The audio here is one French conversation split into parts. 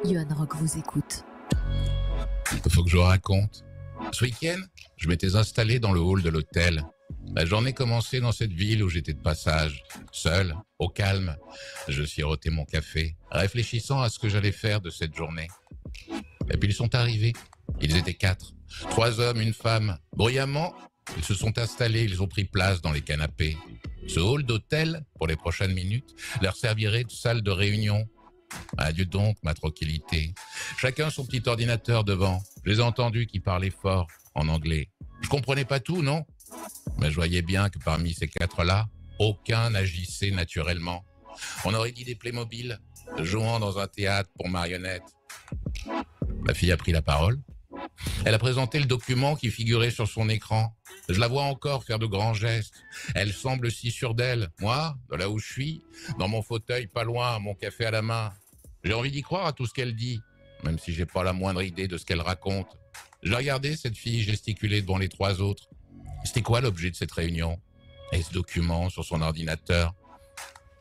Johan Rock vous écoute. Il faut que je vous raconte. Ce week-end, je m'étais installé dans le hall de l'hôtel. La journée commençait dans cette ville où j'étais de passage, seul, au calme. Je sirotais mon café, réfléchissant à ce que j'allais faire de cette journée. Et puis ils sont arrivés. Ils étaient 4. 3 hommes, une femme. Bruyamment, ils se sont installés, ils ont pris place dans les canapés. Ce hall d'hôtel, pour les prochaines minutes, leur servirait de salle de réunion. Adieu donc ma tranquillité. Chacun son petit ordinateur devant. Je les ai entendus qui parlaient fort, en anglais. Je comprenais pas tout, non? Mais je voyais bien que parmi ces 4-là, aucun n'agissait naturellement. On aurait dit des Playmobil, jouant dans un théâtre pour marionnettes. La fille a pris la parole. Elle a présenté le document qui figurait sur son écran. Je la vois encore faire de grands gestes. Elle semble si sûre d'elle. Moi, de là où je suis, dans mon fauteuil pas loin, mon café à la main, j'ai envie d'y croire à tout ce qu'elle dit, même si j'ai pas la moindre idée de ce qu'elle raconte. Je regardais cette fille gesticuler devant les 3 autres. C'était quoi l'objet de cette réunion? Et ce document sur son ordinateur,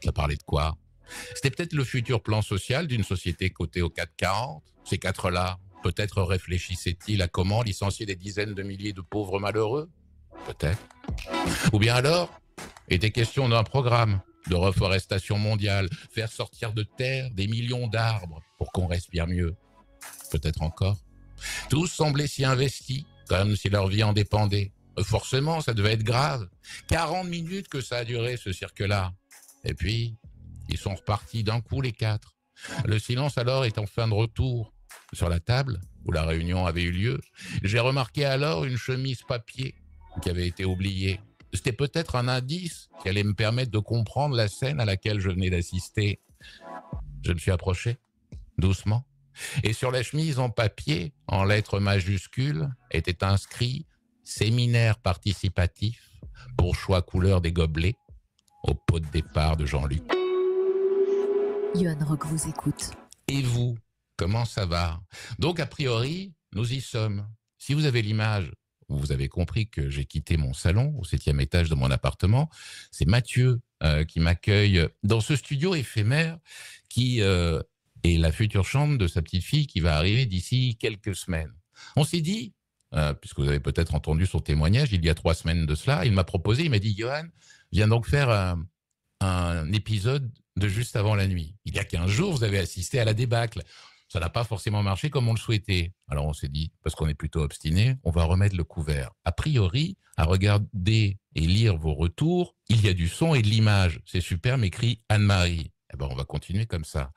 ça parlait de quoi? C'était peut-être le futur plan social d'une société cotée au CAC 40. Ces 4-là, peut-être réfléchissaient-ils à comment licencier des dizaines de milliers de pauvres malheureux? Peut-être. Ou bien alors, était question d'un programme de reforestation mondiale, faire sortir de terre des millions d'arbres pour qu'on respire mieux. Peut-être encore. Tous semblaient si investis, comme si leur vie en dépendait. Forcément, ça devait être grave. 40 minutes que ça a duré, ce cirque-là. Et puis, ils sont repartis d'un coup, les 4. Le silence alors est en fin de retour. Sur la table, où la réunion avait eu lieu, j'ai remarqué alors une chemise papier qui avait été oubliée. C'était peut-être un indice qui allait me permettre de comprendre la scène à laquelle je venais d'assister. Je me suis approché, doucement, et sur la chemise en papier, en lettres majuscules, était inscrit « Séminaire participatif pour choix couleur des gobelets » au pot de départ de Jean-Luc. Johan Rock vous écoute. Et vous, comment ça va? Donc, a priori, nous y sommes. Si vous avez l'image, vous avez compris que j'ai quitté mon salon au 7e étage de mon appartement. C'est Mathieu qui m'accueille dans ce studio éphémère qui est la future chambre de sa petite fille qui va arriver d'ici quelques semaines. On s'est dit, puisque vous avez peut-être entendu son témoignage il y a 3 semaines de cela, il m'a proposé, il m'a dit « Johan, viens donc faire un épisode de Juste avant la nuit. Il y a 15 jours, vous avez assisté à la débâcle. Ça n'a pas forcément marché comme on le souhaitait. Alors on s'est dit, parce qu'on est plutôt obstiné, on va remettre le couvert. A priori, à regarder et lire vos retours, il y a du son et de l'image. C'est super, m'écrit Anne-Marie. Eh ben, on va continuer comme ça.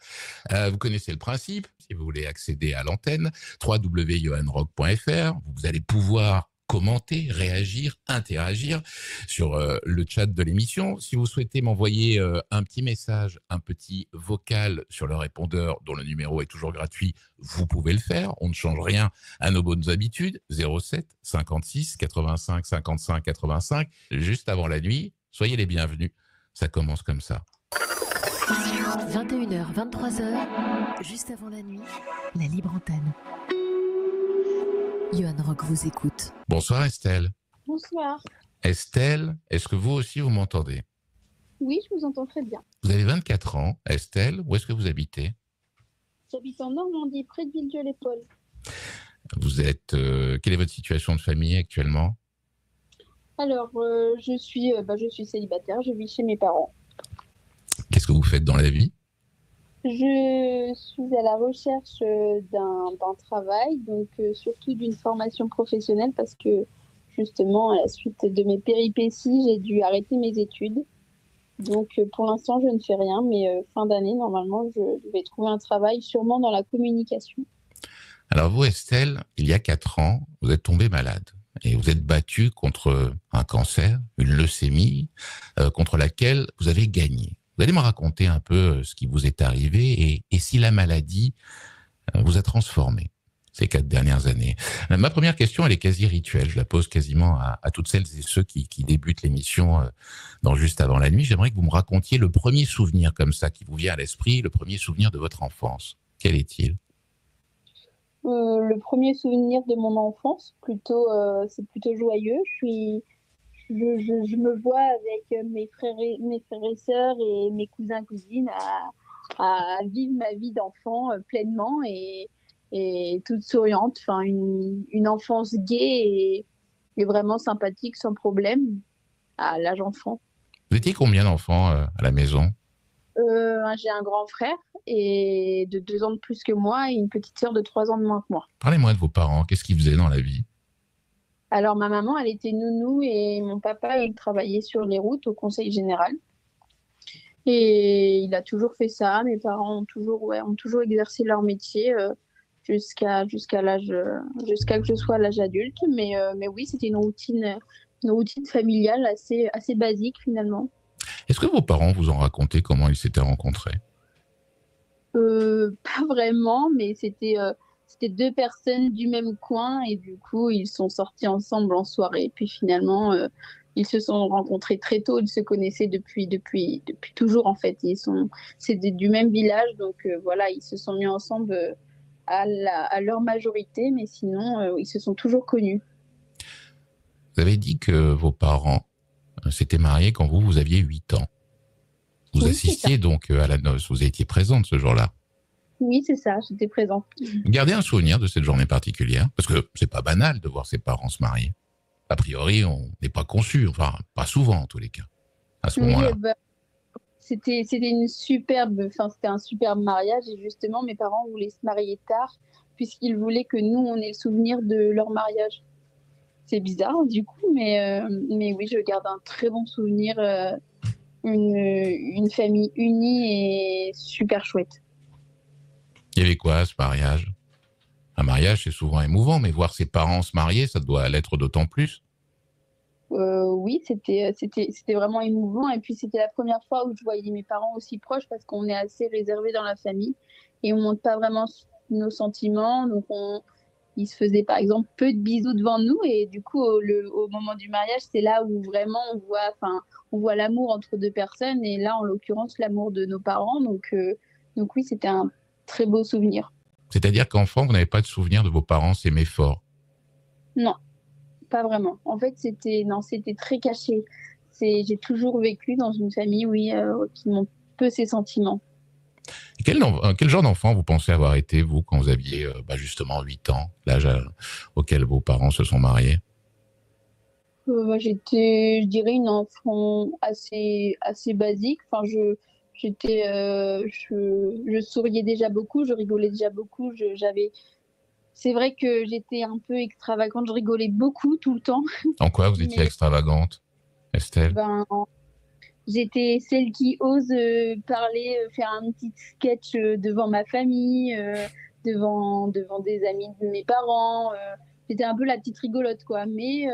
Vous connaissez le principe. Si vous voulez accéder à l'antenne, www.johanrock.fr, vous allez pouvoir commenter, réagir, interagir sur le chat de l'émission. Si vous souhaitez m'envoyer un petit message, un petit vocal sur le répondeur dont le numéro est toujours gratuit, vous pouvez le faire. On ne change rien à nos bonnes habitudes. 07 56 85 55 85. Juste avant la nuit, soyez les bienvenus. Ça commence comme ça. 21h, 23h, juste avant la nuit, la libre antenne. Johan Rock vous écoute. Bonsoir Estelle. Bonsoir. Estelle, est-ce que vous aussi vous m'entendez? Oui, je vous entends très bien. Vous avez 24 ans. Estelle, où est-ce que vous habitez? J'habite en Normandie, près de Villedieu-les-Paules. Vous êtes... quelle est votre situation de famille actuellement? Alors, je suis célibataire, je vis chez mes parents. Qu'est-ce que vous faites dans la vie? Je suis à la recherche d'un travail, donc surtout d'une formation professionnelle parce que justement, à la suite de mes péripéties, j'ai dû arrêter mes études. Donc pour l'instant, je ne fais rien, mais fin d'année, normalement, je vais trouver un travail sûrement dans la communication. Alors vous, Estelle, il y a 4 ans, vous êtes tombée malade et vous êtes battue contre un cancer, une leucémie, contre laquelle vous avez gagné. Vous allez me raconter un peu ce qui vous est arrivé et si la maladie vous a transformé ces 4 dernières années. Ma première question, elle est quasi rituelle. Je la pose quasiment à toutes celles et ceux qui débutent l'émission dans Juste avant la nuit. J'aimerais que vous me racontiez le premier souvenir comme ça qui vous vient à l'esprit, le premier souvenir de votre enfance. Quel est-il? Le premier souvenir de mon enfance, c'est plutôt joyeux. Je me vois avec mes frères et sœurs et mes cousins cousines à vivre ma vie d'enfant pleinement et toute souriante. Enfin, une enfance gaie et vraiment sympathique, sans problème, à l'âge enfant. Vous étiez combien d'enfants à la maison? J'ai un grand frère et de 2 ans de plus que moi et une petite sœur de 3 ans de moins que moi. Parlez-moi de vos parents. Qu'est-ce qu'ils faisaient dans la vie? Alors, ma maman, elle était nounou et mon papa, il travaillait sur les routes au Conseil général. Et il a toujours fait ça. Mes parents ont toujours exercé leur métier jusqu'à que je sois à l'âge adulte. Mais oui, c'était une routine familiale assez basique finalement. Est-ce que vos parents vous ont raconté comment ils s'étaient rencontrés? Pas vraiment, mais c'était 2 personnes du même coin et du coup, ils sont sortis ensemble en soirée. Puis finalement, ils se sont rencontrés très tôt. Ils se connaissaient depuis toujours en fait. C'est du même village, donc voilà, ils se sont mis ensemble à leur majorité, mais sinon, ils se sont toujours connus. Vous avez dit que vos parents s'étaient mariés quand vous aviez 8 ans. Vous Oui, c'est ça. assistiez donc à la noce, vous étiez présente ce jour-là. Oui, c'est ça, j'étais présente. Vous gardez un souvenir de cette journée particulière? Parce que c'est pas banal de voir ses parents se marier. A priori, on n'est pas conçu, enfin, pas souvent en tous les cas, à ce Oui, moment-là. c'était un superbe mariage et justement mes parents voulaient se marier tard puisqu'ils voulaient que nous on ait le souvenir de leur mariage. C'est bizarre du coup, mais oui, je garde un très bon souvenir, une famille unie et super chouette. Il y avait quoi à ce mariage? Un mariage, c'est souvent émouvant, mais voir ses parents se marier, ça doit l'être d'autant plus. Oui, c'était vraiment émouvant et puis c'était la première fois où je voyais mes parents aussi proches parce qu'on est assez réservé dans la famille et on montre pas vraiment nos sentiments, donc ils se faisaient par exemple peu de bisous devant nous et du coup au moment du mariage c'est là où vraiment on voit l'amour entre 2 personnes et là en l'occurrence l'amour de nos parents donc oui c'était un très beau souvenir. C'est-à-dire qu'enfant, vous n'avez pas de souvenir de vos parents s'aimer fort. Non, pas vraiment. En fait c'était très caché. J'ai toujours vécu dans une famille oui qui montre peu ses sentiments. Et quel genre d'enfant vous pensez avoir été, vous, quand vous aviez justement 8 ans, l'âge auquel vos parents se sont mariés? Moi, je dirais, une enfant assez basique. Enfin, je souriais déjà beaucoup, je rigolais déjà beaucoup. C'est vrai que j'étais un peu extravagante, je rigolais beaucoup tout le temps. En quoi vous étiez Mais extravagante, Estelle? ben, j'étais celle qui ose parler, faire un petit sketch devant ma famille, devant des amis de mes parents. J'étais un peu la petite rigolote, quoi. Mais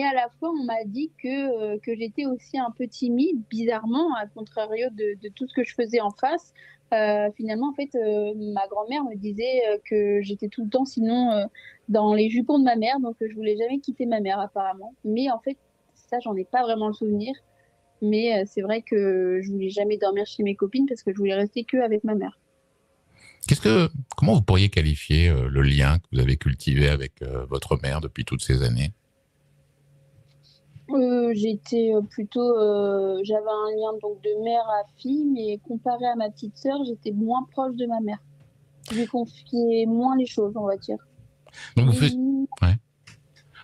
à la fois, on m'a dit que j'étais aussi un peu timide, bizarrement, à contrario de tout ce que je faisais en face. Finalement, en fait, ma grand-mère me disait que j'étais tout le temps, sinon, dans les jupons de ma mère, donc je voulais jamais quitter ma mère, apparemment. Mais en fait, ça, j'en ai pas vraiment le souvenir. Mais c'est vrai que je voulais jamais dormir chez mes copines parce que je voulais rester que avec ma mère. Comment vous pourriez qualifier le lien que vous avez cultivé avec votre mère depuis toutes ces années? J'avais un lien donc de mère à fille, mais comparé à ma petite sœur, j'étais moins proche de ma mère. Je lui confiais moins les choses, on va dire. Donc Mais ouais.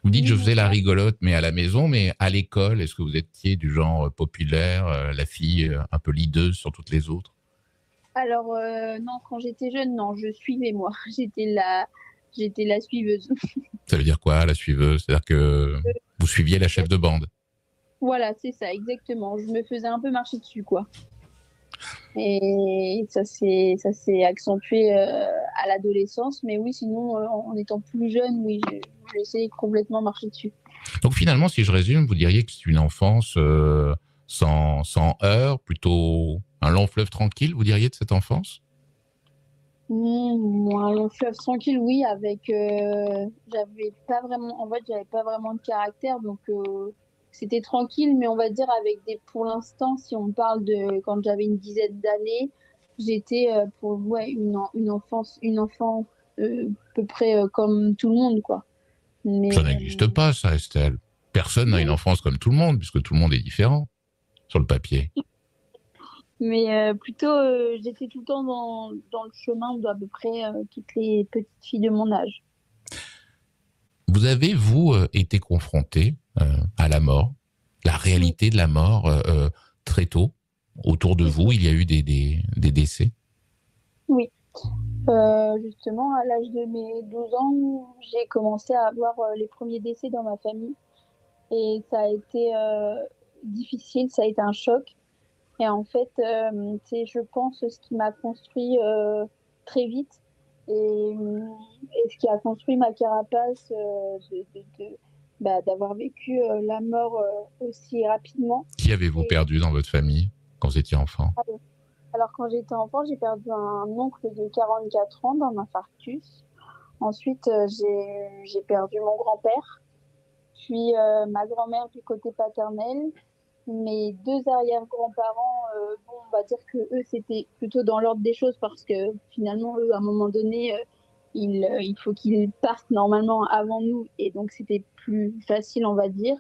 Vous dites je mais faisais la rigolote, mais à la maison, mais à l'école, est-ce que vous étiez du genre populaire, la fille un peu leaduse sur toutes les autres? alors non, quand j'étais jeune, non, je suivais moi. J'étais la suiveuse. Ça veut dire quoi, la suiveuse? C'est-à-dire que vous suiviez la chef de bande? Voilà, c'est ça, exactement. Je me faisais un peu marcher dessus, quoi. Et ça s'est accentué à l'adolescence. Mais oui, sinon, en étant plus jeune, oui, j'ai essayé de complètement marcher dessus. Donc finalement, si je résume, vous diriez que c'est une enfance sans heurts, plutôt un long fleuve tranquille, vous diriez, de cette enfance? Moi, long fleuve tranquille, oui, avec. J'avais pas vraiment. En fait, j'avais pas vraiment de caractère, donc c'était tranquille, mais on va dire avec des. Pour l'instant, si on parle de quand j'avais une dizaine d'années, j'étais pour ouais, une enfant à peu près comme tout le monde, quoi. Ça Mais n'existe pas, ça, Estelle. Personne n'a une non, enfance comme tout le monde, puisque tout le monde est différent sur le papier. Mais plutôt, j'étais tout le temps dans le chemin d'à peu près toutes les petites filles de mon âge. Vous avez, vous, été confronté à la mort, la Oui, réalité de la mort très tôt. Autour de oui, vous, il y a eu des décès. oui. Justement, à l'âge de mes 12 ans, j'ai commencé à avoir les premiers décès dans ma famille. Et ça a été difficile, ça a été un choc. Et en fait, c'est, je pense, ce qui m'a construit très vite et ce qui a construit ma carapace d'avoir vécu la mort aussi rapidement. Qui avez-vous Et perdu dans votre famille quand vous étiez enfant? alors, quand j'étais enfant, j'ai perdu un oncle de 44 ans d'un infarctus. Ensuite, j'ai perdu mon grand-père, puis ma grand-mère du côté paternel. Mes deux arrière-grands-parents, bon, on va dire que eux, c'était plutôt dans l'ordre des choses parce que finalement, eux, à un moment donné, il faut qu'ils partent normalement avant nous et donc c'était plus facile, on va dire.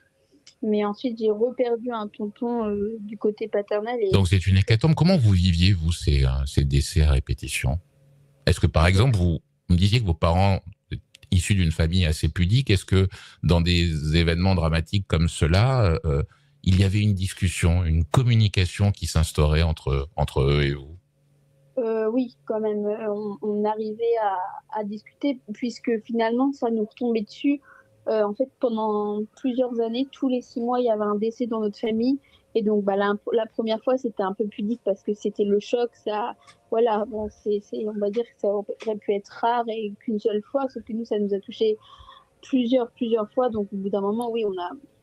Mais ensuite, j'ai reperdu un tonton du côté paternel et Donc c'est une hécatombe. Comment vous viviez, vous, ces décès à répétition? Est-ce que, par exemple, vous me disiez que vos parents, issus d'une famille assez pudique, est-ce que dans des événements dramatiques comme cela, il y avait une discussion, une communication qui s'instaurait entre eux et vous? oui, quand même, on arrivait à discuter puisque finalement, ça nous retombait dessus. En fait, pendant plusieurs années, tous les 6 mois, il y avait un décès dans notre famille. Et donc, bah, la première fois, c'était un peu pudique parce que c'était le choc. Ça, voilà, bon, on va dire que ça aurait pu être rare et qu'une seule fois, sauf que nous, ça nous a touché plusieurs fois. Donc, au bout d'un moment, oui,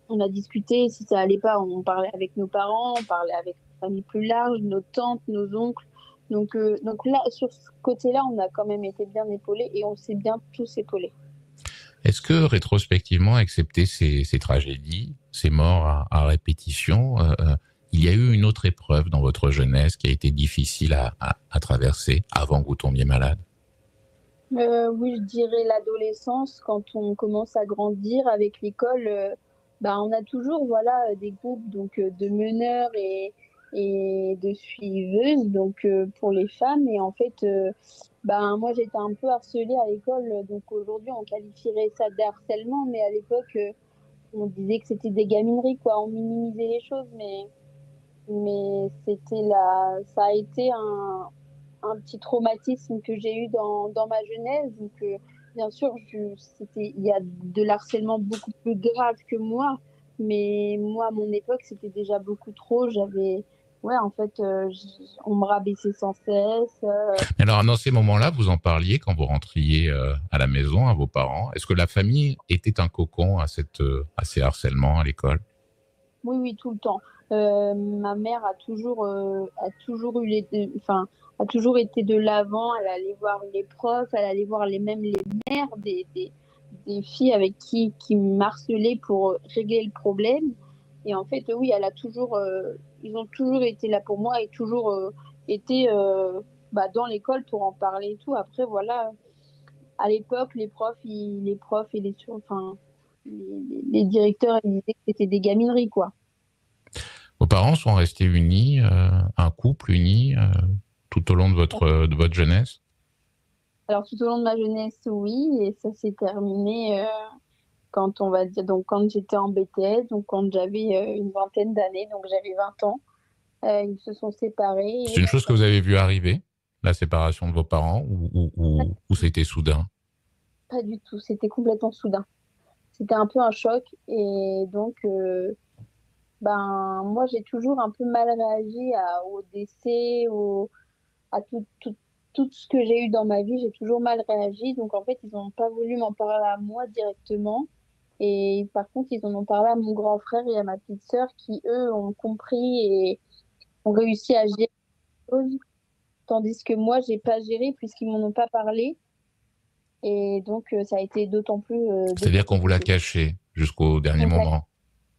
on a discuté. Si ça allait pas, on parlait avec nos parents, on parlait avec une famille plus large, nos tantes, nos oncles. Donc là, sur ce côté-là, on a quand même été bien épaulés et on s'est bien tous épaulés. Est-ce que, rétrospectivement, accepter ces tragédies, ces morts à répétition, il y a eu une autre épreuve dans votre jeunesse qui a été difficile à traverser avant que vous tombiez malade? Oui, je dirais l'adolescence, quand on commence à grandir avec l'école, bah, on a toujours voilà, des groupes donc, de meneurs et de suiveuses donc, pour les femmes. Et en fait, bah, moi j'étais un peu harcelée à l'école, donc aujourd'hui on qualifierait ça de harcèlement, mais à l'époque on disait que c'était des gamineries, quoi. On minimisait les choses, mais ça a été un petit traumatisme que j'ai eu dans ma jeunesse. Donc, bien sûr, il y a de l'harcèlement beaucoup plus grave que moi, mais moi, à mon époque, c'était déjà beaucoup trop. Ouais, en fait, on me rabaissait sans cesse. Alors, dans ces moments-là, vous en parliez quand vous rentriez à la maison, à vos parents. Est-ce que la famille était un cocon à ces harcèlements à l'école? Oui, oui, tout le temps. Ma mère a toujours eu enfin, a toujours été de l'avant. Elle allait voir les profs, elle allait voir même les mères des filles avec qui m'harcelaient pour régler le problème. Et en fait, oui, ils ont toujours été là pour moi et toujours été bah, dans l'école pour en parler et tout. Après, voilà, à l'époque, les profs et enfin, les directeurs, ils disaient que c'était des gamineries, quoi. Vos parents sont restés unis, un couple uni, tout au long de votre jeunesse? Alors, tout au long de ma jeunesse, oui, et ça s'est terminé quand on va dire, donc quand j'étais en BTS, donc quand j'avais une vingtaine d'années, donc j'avais 20 ans, ils se sont séparés C'est et une chose que vous avez vu arriver, la séparation de vos parents, ou c'était soudain? pas du tout, c'était complètement soudain. C'était un peu un choc et donc, ben, moi j'ai toujours un peu mal réagi au décès, à tout ce que j'ai eu dans ma vie, j'ai toujours mal réagi. Donc en fait, ils n'ont pas voulu m'en parler à moi directement. Et par contre, ils en ont parlé à mon grand frère et à ma petite sœur qui, eux, ont compris et ont réussi à gérer les choses. Tandis que moi, j'ai pas géré puisqu'ils m'en ont pas parlé. Et donc, ça a été d'autant C'est-à-dire qu'on plus vous l'a difficile. caché jusqu'au dernier Donc, moment.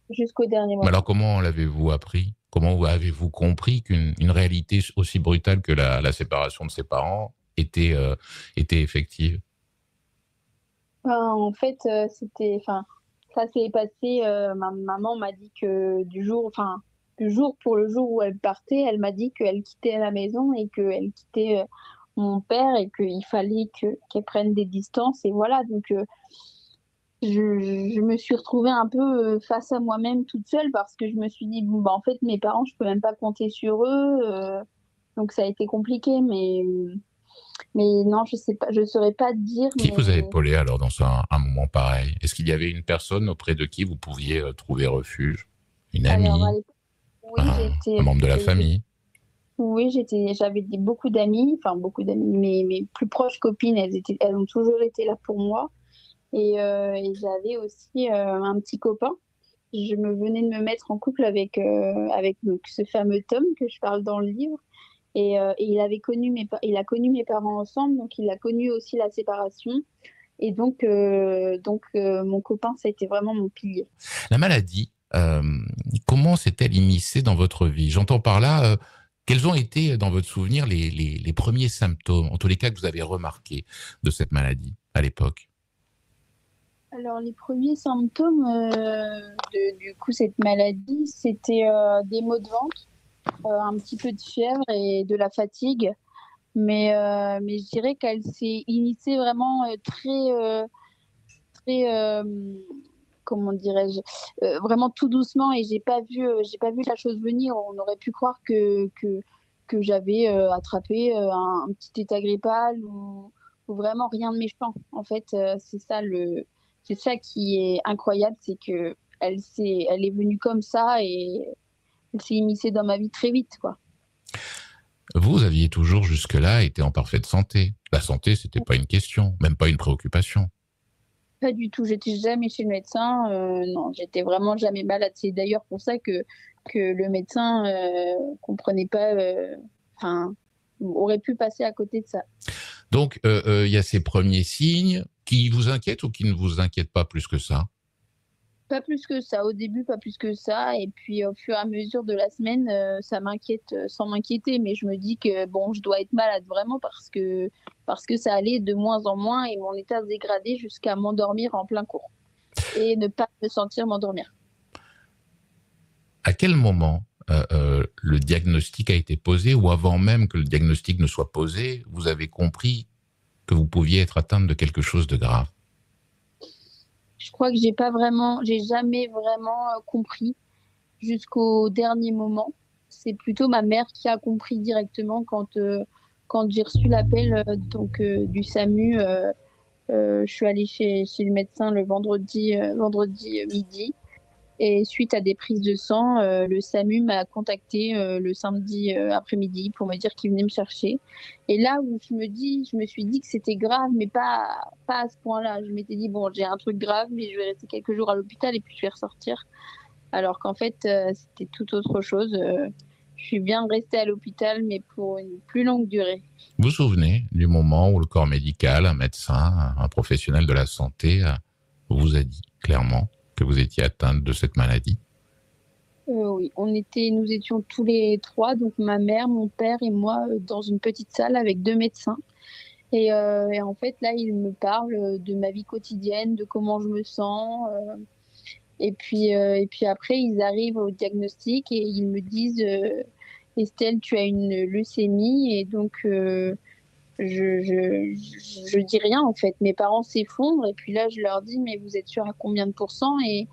jusqu'au dernier Mais alors moment. comment l'avez-vous appris? Comment avez-vous compris qu'une réalité aussi brutale que la séparation de ses parents était effective? Enfin, en fait, enfin, ça s'est passé. Ma maman m'a dit que du jour, enfin, le jour pour le jour où elle partait, elle m'a dit qu'elle quittait la maison et qu'elle quittait mon père et qu'il fallait qu'elle prenne des distances. Et voilà, donc je me suis retrouvée un peu face à moi-même toute seule parce que je me suis dit, bon, bah, en fait, mes parents, je peux même pas compter sur eux. Donc ça a été compliqué, mais non, je sais pas, je saurais pas te dire. Qui vous a Mais épaulé alors dans un moment pareil? Est-ce qu'il y avait une personne auprès de qui vous pouviez trouver refuge? Une alors, à amie? l'époque, oui, Un membre de la famille? oui, j'avais beaucoup d'amis, enfin beaucoup d'amis. Mes plus proches copines, elles ont toujours été là pour moi. Et j'avais aussi un petit copain. Je me venais de me mettre en couple avec donc, ce fameux Tom que je parle dans le livre. Et il a connu mes parents ensemble, donc il a connu aussi la séparation. Et donc, mon copain, ça a été vraiment mon pilier. La maladie, comment s'est-elle immiscée dans votre vie? J'entends par là, quels ont été dans votre souvenir les premiers symptômes, en tous les cas que vous avez remarqués de cette maladie à l'époque? Alors, les premiers symptômes du coup, cette maladie, c'était des maux de ventre, un petit peu de fièvre et de la fatigue. Mais je dirais qu'elle s'est initiée vraiment très, comment dirais-je, vraiment tout doucement et j'ai pas vu la chose venir. On aurait pu croire que j'avais attrapé un petit état grippal ou vraiment rien de méchant. En fait, c'est ça qui est incroyable, c'est que elle est venue comme ça et elle s'est immiscée dans ma vie très vite, quoi. Vous aviez toujours jusque-là été en parfaite santé. La santé, c'était pas une question, même pas une préoccupation. Pas du tout, j'étais jamais chez le médecin. Non, j'étais vraiment jamais malade. C'est d'ailleurs pour ça que le médecin comprenait pas, enfin, aurait pu passer à côté de ça. Donc, il y a ces premiers signes qui vous inquiètent ou qui ne vous inquiètent pas plus que ça? Pas plus que ça. Au début, pas plus que ça. Et puis, au fur et à mesure de la semaine, ça m'inquiète sans m'inquiéter. Mais je me dis que bon, je dois être malade vraiment parce que ça allait de moins en moins et mon état se dégradait jusqu'à m'endormir en plein cours et ne pas me sentir m'endormir. À quel moment le diagnostic a été posé ou avant même que le diagnostic ne soit posé, vous avez compris que vous pouviez être atteinte de quelque chose de grave? Je crois que j'ai jamais vraiment compris jusqu'au dernier moment. C'est plutôt ma mère qui a compris directement quand j'ai reçu l'appel du SAMU. Je suis allée chez le médecin le vendredi midi. Et suite à des prises de sang, le SAMU m'a contacté le samedi après-midi pour me dire qu'il venait me chercher. Et là où je me suis dit que c'était grave, mais pas à ce point-là. Je m'étais dit, bon, j'ai un truc grave, mais je vais rester quelques jours à l'hôpital et puis je vais ressortir. Alors qu'en fait, c'était tout autre chose. Je suis bien restée à l'hôpital, mais pour une plus longue durée. Vous vous souvenez du moment où le corps médical, un médecin, un professionnel de la santé vous a dit clairement que vous étiez atteinte de cette maladie? Oui, nous étions tous les trois, donc ma mère, mon père et moi, dans une petite salle avec deux médecins. Et en fait, là, il me parle de ma vie quotidienne, de comment je me sens. Et puis après, ils arrivent au diagnostic et ils me disent Estelle, tu as une leucémie. Et donc, je dis rien en fait. Mes parents s'effondrent. Et puis là, je leur dis mais vous êtes sûr à combien de pourcents? Et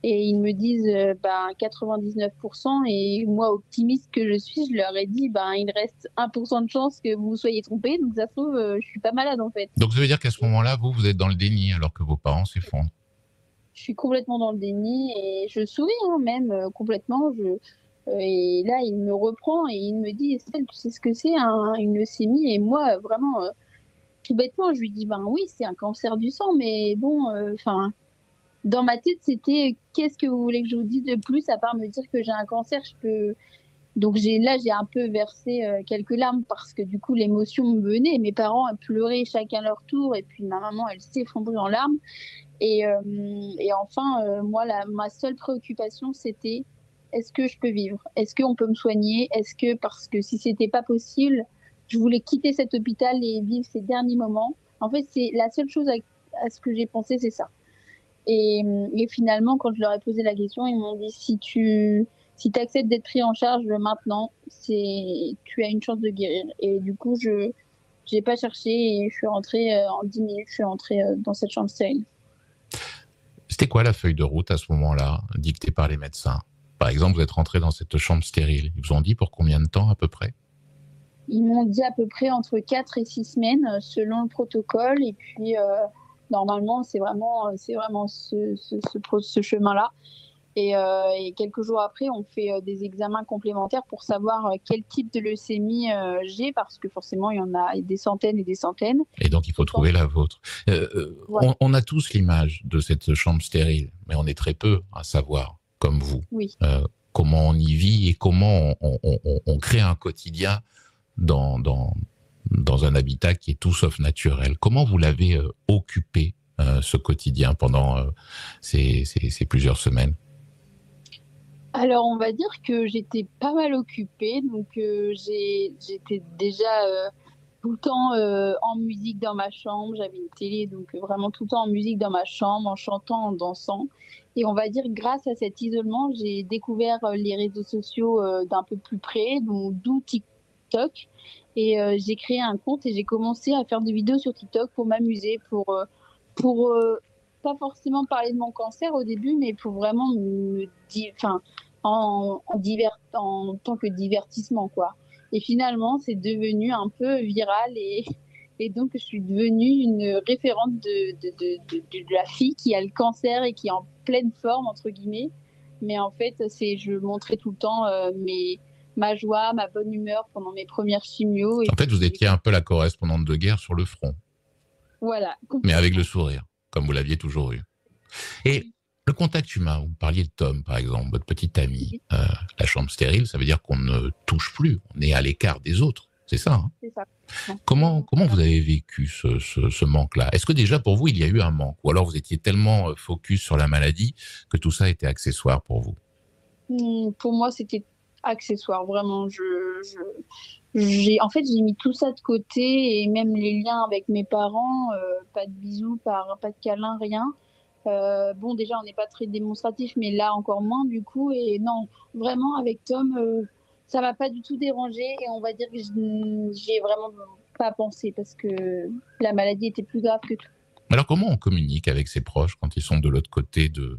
ils me disent 99%. Et moi, optimiste que je suis, je leur ai dit il reste 1% de chance que vous soyez trompés. Donc ça se trouve, je suis pas malade en fait. Donc ça veut dire qu'à ce moment-là, vous êtes dans le déni alors que vos parents s'effondrent? Je suis complètement dans le déni et je souris même complètement. Et là, il me reprend et il me dit Estelle, tu sais ce que c'est une leucémie? Et moi, vraiment, tout bêtement, je lui dis ben oui, c'est un cancer du sang, mais bon, enfin. Dans ma tête, c'était qu'est-ce que vous voulez que je vous dise de plus à part me dire que j'ai un cancer. Donc j'ai un peu versé quelques larmes parce que du coup l'émotion me venait. Mes parents pleuraient chacun leur tour et puis ma maman elle s'effondrait en larmes. Et enfin moi ma seule préoccupation c'était est-ce que je peux vivre? Est-ce qu'on peut me soigner? Parce que si c'était pas possible, je voulais quitter cet hôpital et vivre ces derniers moments. En fait, c'est la seule chose à ce que j'ai pensé, c'est ça. Et finalement, quand je leur ai posé la question, ils m'ont dit si tu acceptes d'être pris en charge maintenant, tu as une chance de guérir. Et du coup, je n'ai pas cherché et je suis rentrée en 10 minutes, je suis rentrée dans cette chambre stérile. C'était quoi la feuille de route à ce moment-là, dictée par les médecins? Par exemple, vous êtes rentré dans cette chambre stérile. Ils vous ont dit pour combien de temps à peu près? Ils m'ont dit à peu près entre 4 et 6 semaines selon le protocole. Et puis, normalement, c'est vraiment ce chemin-là. Et quelques jours après, on fait des examens complémentaires pour savoir quel type de leucémie j'ai, parce que forcément, il y en a des centaines et des centaines. Et donc, il faut trouver la vôtre. Voilà. On a tous l'image de cette chambre stérile, mais on est très peu à savoir, comme vous, Oui. comment on y vit et comment on crée un quotidien dans un habitat qui est tout sauf naturel. Comment vous l'avez occupé, ce quotidien, pendant ces plusieurs semaines? Alors, on va dire que j'étais pas mal occupée. Donc, j'étais déjà tout le temps en musique dans ma chambre. J'avais une télé, donc vraiment tout le temps en musique dans ma chambre, en chantant, en dansant. Et on va dire, grâce à cet isolement, j'ai découvert les réseaux sociaux d'un peu plus près, d'où TikTok. Et j'ai créé un compte et j'ai commencé à faire des vidéos sur TikTok pour m'amuser, pour pas forcément parler de mon cancer au début, mais pour vraiment en tant que divertissement, quoi. Et finalement, c'est devenu un peu viral et donc je suis devenue une référente de la fille qui a le cancer et qui est en pleine forme, entre guillemets. Mais en fait, je montrais tout le temps ma joie, ma bonne humeur pendant mes premières chimios. En fait, vous étiez un peu la correspondante de guerre sur le front. Voilà. Mais avec le sourire, comme vous l'aviez toujours eu. Et le contact humain, vous parliez de Tom, par exemple, votre petit ami. La chambre stérile, ça veut dire qu'on ne touche plus, on est à l'écart des autres. C'est ça, hein? C'est ça. Comment vous avez vécu ce manque-là? Est-ce que déjà pour vous, il y a eu un manque? Ou alors vous étiez tellement focus sur la maladie que tout ça était accessoire pour vous? Pour moi, c'était accessoire, vraiment. En fait, j'ai mis tout ça de côté, et même les liens avec mes parents, pas de bisous, pas de câlins, rien. Bon, déjà, on n'est pas très démonstratif, mais là, encore moins, du coup. Et non, vraiment, avec Tom, ça m'a pas du tout dérangé. Et on va dire que j'ai vraiment pas pensé, parce que la maladie était plus grave que tout. Alors, comment on communique avec ses proches quand ils sont de l'autre côté de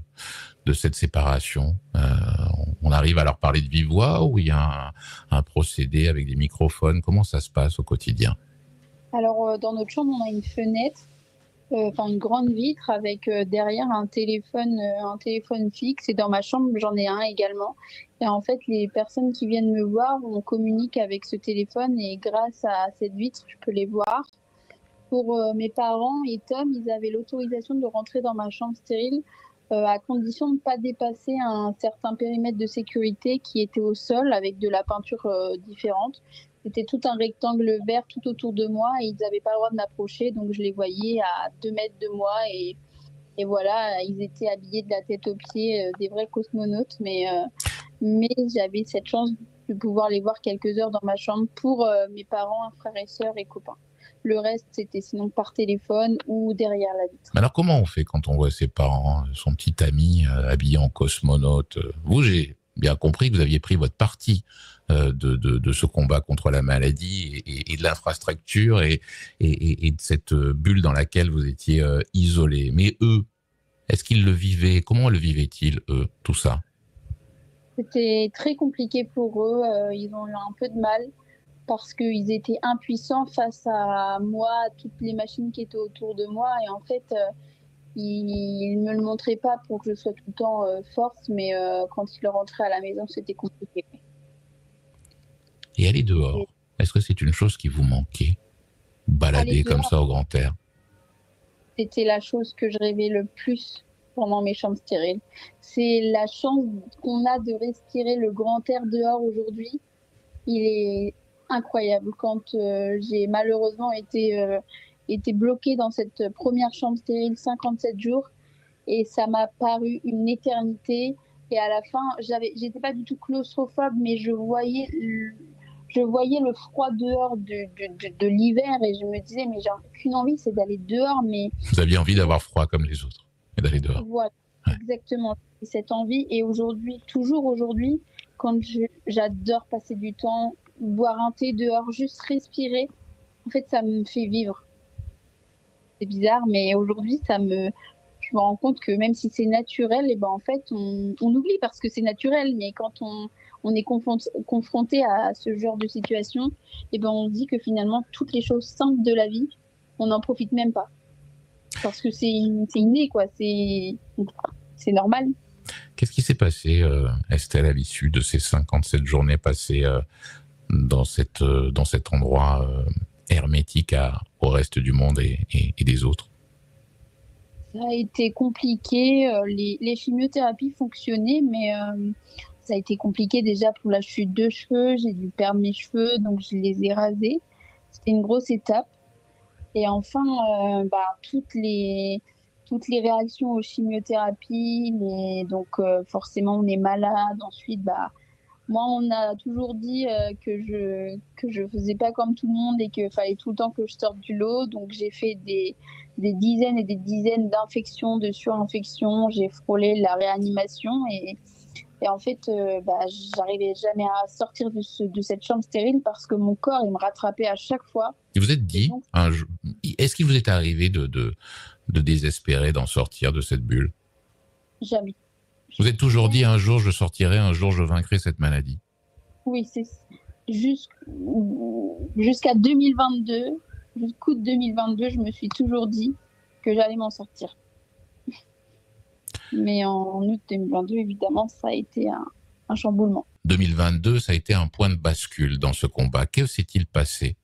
cette séparation? On arrive à leur parler de vive voix, ou il y a un procédé avec des microphones? Comment ça se passe au quotidien? Alors, dans notre chambre, on a une fenêtre, une grande vitre avec derrière un téléphone fixe. Et dans ma chambre, j'en ai un également. Et en fait, les personnes qui viennent me voir, on communique avec ce téléphone, et grâce à cette vitre, je peux les voir. Pour mes parents et Tom, ils avaient l'autorisation de rentrer dans ma chambre stérile à condition de ne pas dépasser un certain périmètre de sécurité qui était au sol avec de la peinture différente. C'était tout un rectangle vert tout autour de moi et ils n'avaient pas le droit de m'approcher, donc je les voyais à 2 mètres de moi et voilà, ils étaient habillés de la tête aux pieds, des vrais cosmonautes, mais j'avais cette chance de pouvoir les voir quelques heures dans ma chambre pour mes parents, frères et sœurs et copains. Le reste, c'était sinon par téléphone ou derrière la vitre. Alors, comment on fait quand on voit ses parents, son petit ami habillé en cosmonaute? Vous, j'ai bien compris que vous aviez pris votre parti de ce combat contre la maladie et de l'infrastructure et de cette bulle dans laquelle vous étiez isolé. Mais eux, est-ce qu'ils le vivaient? Comment le vivaient-ils, eux, tout ça? C'était très compliqué pour eux. Ils ont eu un peu de mal, parce qu'ils étaient impuissants face à moi, à toutes les machines qui étaient autour de moi. Et en fait, ils ne me le montraient pas pour que je sois tout le temps forte, mais quand ils rentraient à la maison, c'était compliqué. Et aller dehors, est-ce que c'est une chose qui vous manquait? Balader comme ça au grand air? C'était la chose que je rêvais le plus pendant mes chambres stériles. C'est la chance qu'on a de respirer le grand air dehors aujourd'hui. Il est incroyable. Quand j'ai malheureusement été bloquée dans cette première chambre stérile 57 jours, et ça m'a paru une éternité. Et à la fin, j'étais pas du tout claustrophobe, mais je voyais le froid dehors de l'hiver, et je me disais, mais j'ai qu'une envie, c'est d'aller dehors. Mais vous aviez envie d'avoir froid comme les autres et d'aller dehors? Voilà, ouais. Exactement. Cette envie. Et aujourd'hui, toujours aujourd'hui, J'adore passer du temps, boire un thé dehors, juste respirer. En fait, ça me fait vivre. C'est bizarre, mais aujourd'hui, je me rends compte que même si c'est naturel, et ben en fait, on oublie parce que c'est naturel. Mais quand on est confronté à ce genre de situation, et ben on dit que finalement, toutes les choses simples de la vie, on n'en profite même pas. Parce que c'est inné, quoi. C'est normal. Qu'est-ce qui s'est passé, Estelle, à l'issue de ces 57 journées passées dans cet endroit hermétique au reste du monde et des autres? Ça a été compliqué. Les chimiothérapies fonctionnaient, mais ça a été compliqué déjà pour la chute de cheveux. J'ai dû perdre mes cheveux, donc je les ai rasés. C'était une grosse étape. Et enfin, toutes les réactions aux chimiothérapies, donc forcément on est malade. Ensuite, moi on a toujours dit que je faisais pas comme tout le monde et qu'il fallait tout le temps que je sorte du lot. Donc j'ai fait des dizaines et des dizaines d'infections, de surinfections. J'ai frôlé la réanimation et en fait, j'arrivais jamais à sortir de cette chambre stérile parce que mon corps, il me rattrapait à chaque fois. Et vous êtes dit, est-ce qu'il vous est arrivé de désespérer d'en sortir de cette bulle? Jamais. Vous êtes toujours dit, un jour je sortirai, un jour je vaincrai cette maladie? Oui, c'est jusqu'à 2022, jusqu'août 2022, je me suis toujours dit que j'allais m'en sortir. Mais en août 2022, évidemment, ça a été un chamboulement. 2022, ça a été un point de bascule dans ce combat. Que s'est-il passé?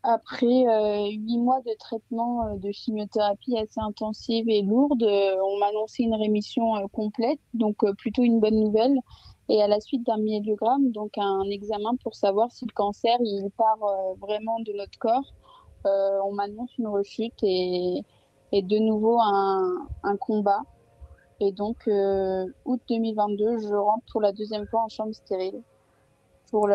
Après 8 mois de traitement de chimiothérapie assez intensive et lourde, on m'a annoncé une rémission complète, donc plutôt une bonne nouvelle. Et à la suite d'un myéliogramme, donc un examen pour savoir si le cancer il part vraiment de notre corps, on m'annonce une rechute et de nouveau un combat. Et donc, août 2022, je rentre pour la deuxième fois en chambre stérile pour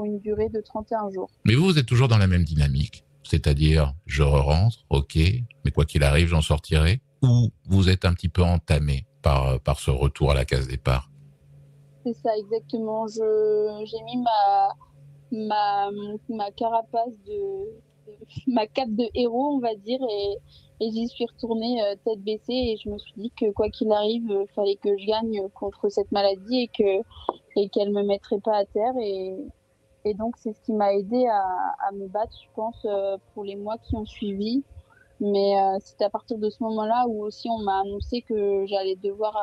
une durée de 31 jours. Mais vous êtes toujours dans la même dynamique, c'est-à-dire je rentre, ok, mais quoi qu'il arrive, j'en sortirai, ou vous êtes un petit peu entamé par ce retour à la case départ? C'est ça, exactement. J'ai mis ma carapace ma cape de héros, on va dire, et j'y suis retournée tête baissée et je me suis dit que quoi qu'il arrive, il fallait que je gagne contre cette maladie et qu'elle me mettrait pas à terre et donc c'est ce qui m'a aidée à me battre, je pense, pour les mois qui ont suivi. Mais c'est à partir de ce moment-là où aussi on m'a annoncé que j'allais devoir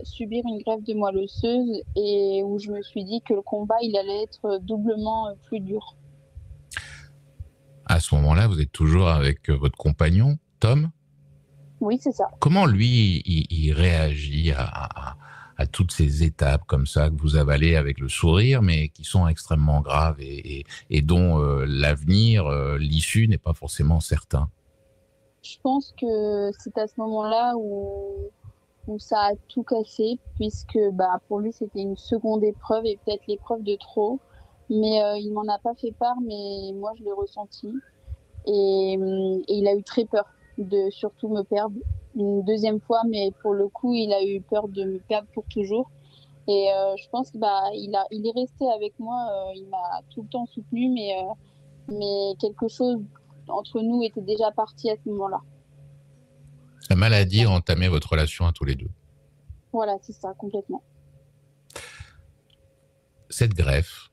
subir une greffe de moelle osseuse et où je me suis dit que le combat il allait être doublement plus dur. À ce moment-là, vous êtes toujours avec votre compagnon, Tom? Oui, c'est ça. Comment lui, il réagit à toutes ces étapes comme ça que vous avalez avec le sourire, mais qui sont extrêmement graves et dont l'avenir, l'issue n'est pas forcément certain? Je pense que c'est à ce moment-là où ça a tout cassé, puisque pour lui, c'était une seconde épreuve et peut-être l'épreuve de trop. Mais il m'en a pas fait part, mais moi, je l'ai ressenti. Et il a eu très peur de surtout me perdre une deuxième fois, mais pour le coup, il a eu peur de me perdre pour toujours. Et je pense qu'il est resté avec moi, il m'a tout le temps soutenu, mais quelque chose entre nous était déjà parti à ce moment-là. La maladie a entamé votre relation à tous les deux. Voilà, c'est ça, complètement. Cette greffe,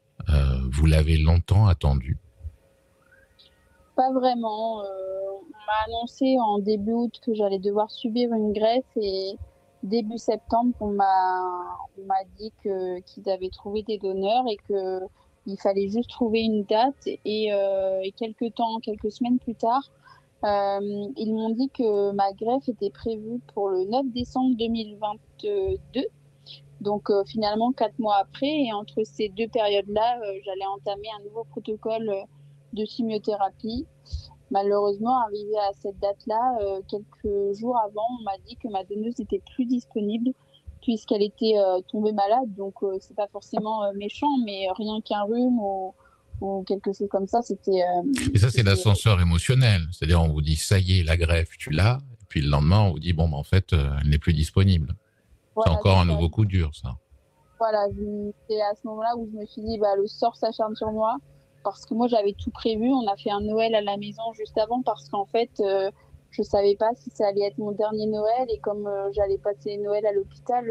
vous l'avez longtemps attendue? Pas vraiment. On m'a annoncé en début août que j'allais devoir subir une greffe et début septembre, on m'a dit qu'ils avaient trouvé des donneurs et qu'il fallait juste trouver une date. Et quelques semaines plus tard, ils m'ont dit que ma greffe était prévue pour le 9 décembre 2022. Donc finalement 4 mois après, et entre ces deux périodes-là, j'allais entamer un nouveau protocole de chimiothérapie. Malheureusement, arrivé à cette date-là, quelques jours avant, on m'a dit que ma donneuse n'était plus disponible puisqu'elle était tombée malade. Donc c'est pas forcément méchant, mais rien qu'un rhume ou quelque chose comme ça, c'était... Et ça, c'est l'ascenseur émotionnel. C'est-à-dire, on vous dit, ça y est, la greffe, tu l'as. Et puis le lendemain, on vous dit, en fait, elle n'est plus disponible. Voilà, c'est encore un nouveau coup dur, ça. Voilà, c'est à ce moment-là où je me suis dit, bah, le sort s'acharne sur moi. Parce que moi, j'avais tout prévu. On a fait un Noël à la maison juste avant parce qu'en fait, je savais pas si ça allait être mon dernier Noël. Et comme j'allais passer Noël à l'hôpital,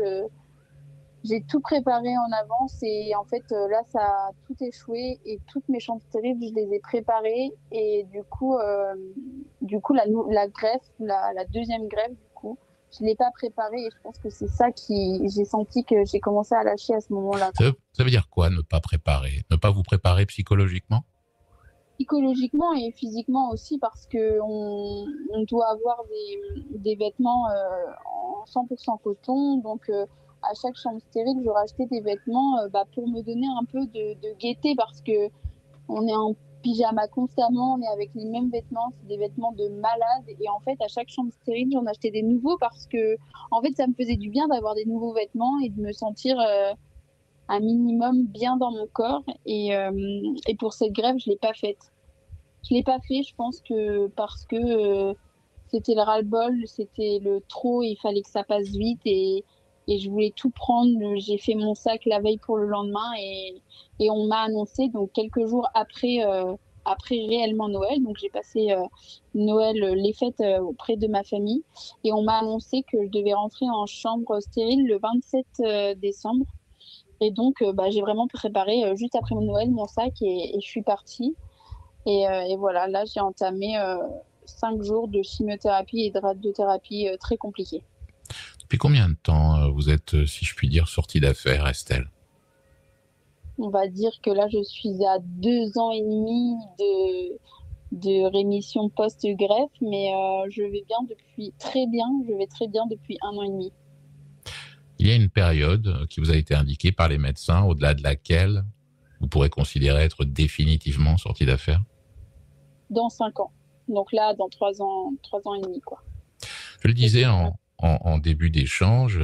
j'ai tout préparé en avance. Et en fait, là, ça a tout échoué. Et toutes mes chambres stériles, je les ai préparées. Et du coup la greffe, la deuxième greffe, du coup, je ne l'ai pas préparée. Et je pense que c'est ça j'ai senti que j'ai commencé à lâcher à ce moment-là, quoi. Ça veut dire quoi, ne pas préparer? Ne pas vous préparer psychologiquement? Psychologiquement et physiquement aussi parce que on doit avoir des vêtements en 100% coton. Donc, à chaque chambre stérile, je rachetais des vêtements pour me donner un peu de gaieté parce que on est en pyjama constamment, on est avec les mêmes vêtements, c'est des vêtements de malade. Et en fait, à chaque chambre stérile, j'en achetais des nouveaux parce que, en fait, ça me faisait du bien d'avoir des nouveaux vêtements et de me sentir un minimum bien dans mon corps. Et pour cette grève, je l'ai pas faite. Je l'ai pas fait, je pense que parce que c'était le ras-le-bol, c'était le trop, il fallait que ça passe vite et je voulais tout prendre. J'ai fait mon sac la veille pour le lendemain et on m'a annoncé, donc quelques jours après réellement Noël, donc j'ai passé Noël, les fêtes auprès de ma famille et on m'a annoncé que je devais rentrer en chambre stérile le 27 décembre. Et donc, j'ai vraiment préparé juste après mon Noël mon sac et je suis partie. Et voilà, là, j'ai entamé 5 jours de chimiothérapie et de radiothérapie très compliquées. Depuis combien de temps vous êtes, si je puis dire, sortie d'affaires, Estelle? On va dire que là, je suis à 2 ans et demi de rémission post-greffe, mais je vais bien depuis très bien. Je vais très bien depuis 1 an et demi. Il y a une période qui vous a été indiquée par les médecins, au-delà de laquelle vous pourrez considérer être définitivement sortie d'affaires? Dans 5 ans. Donc là, dans 3 ans et demi, quoi. Je le disais en début d'échange,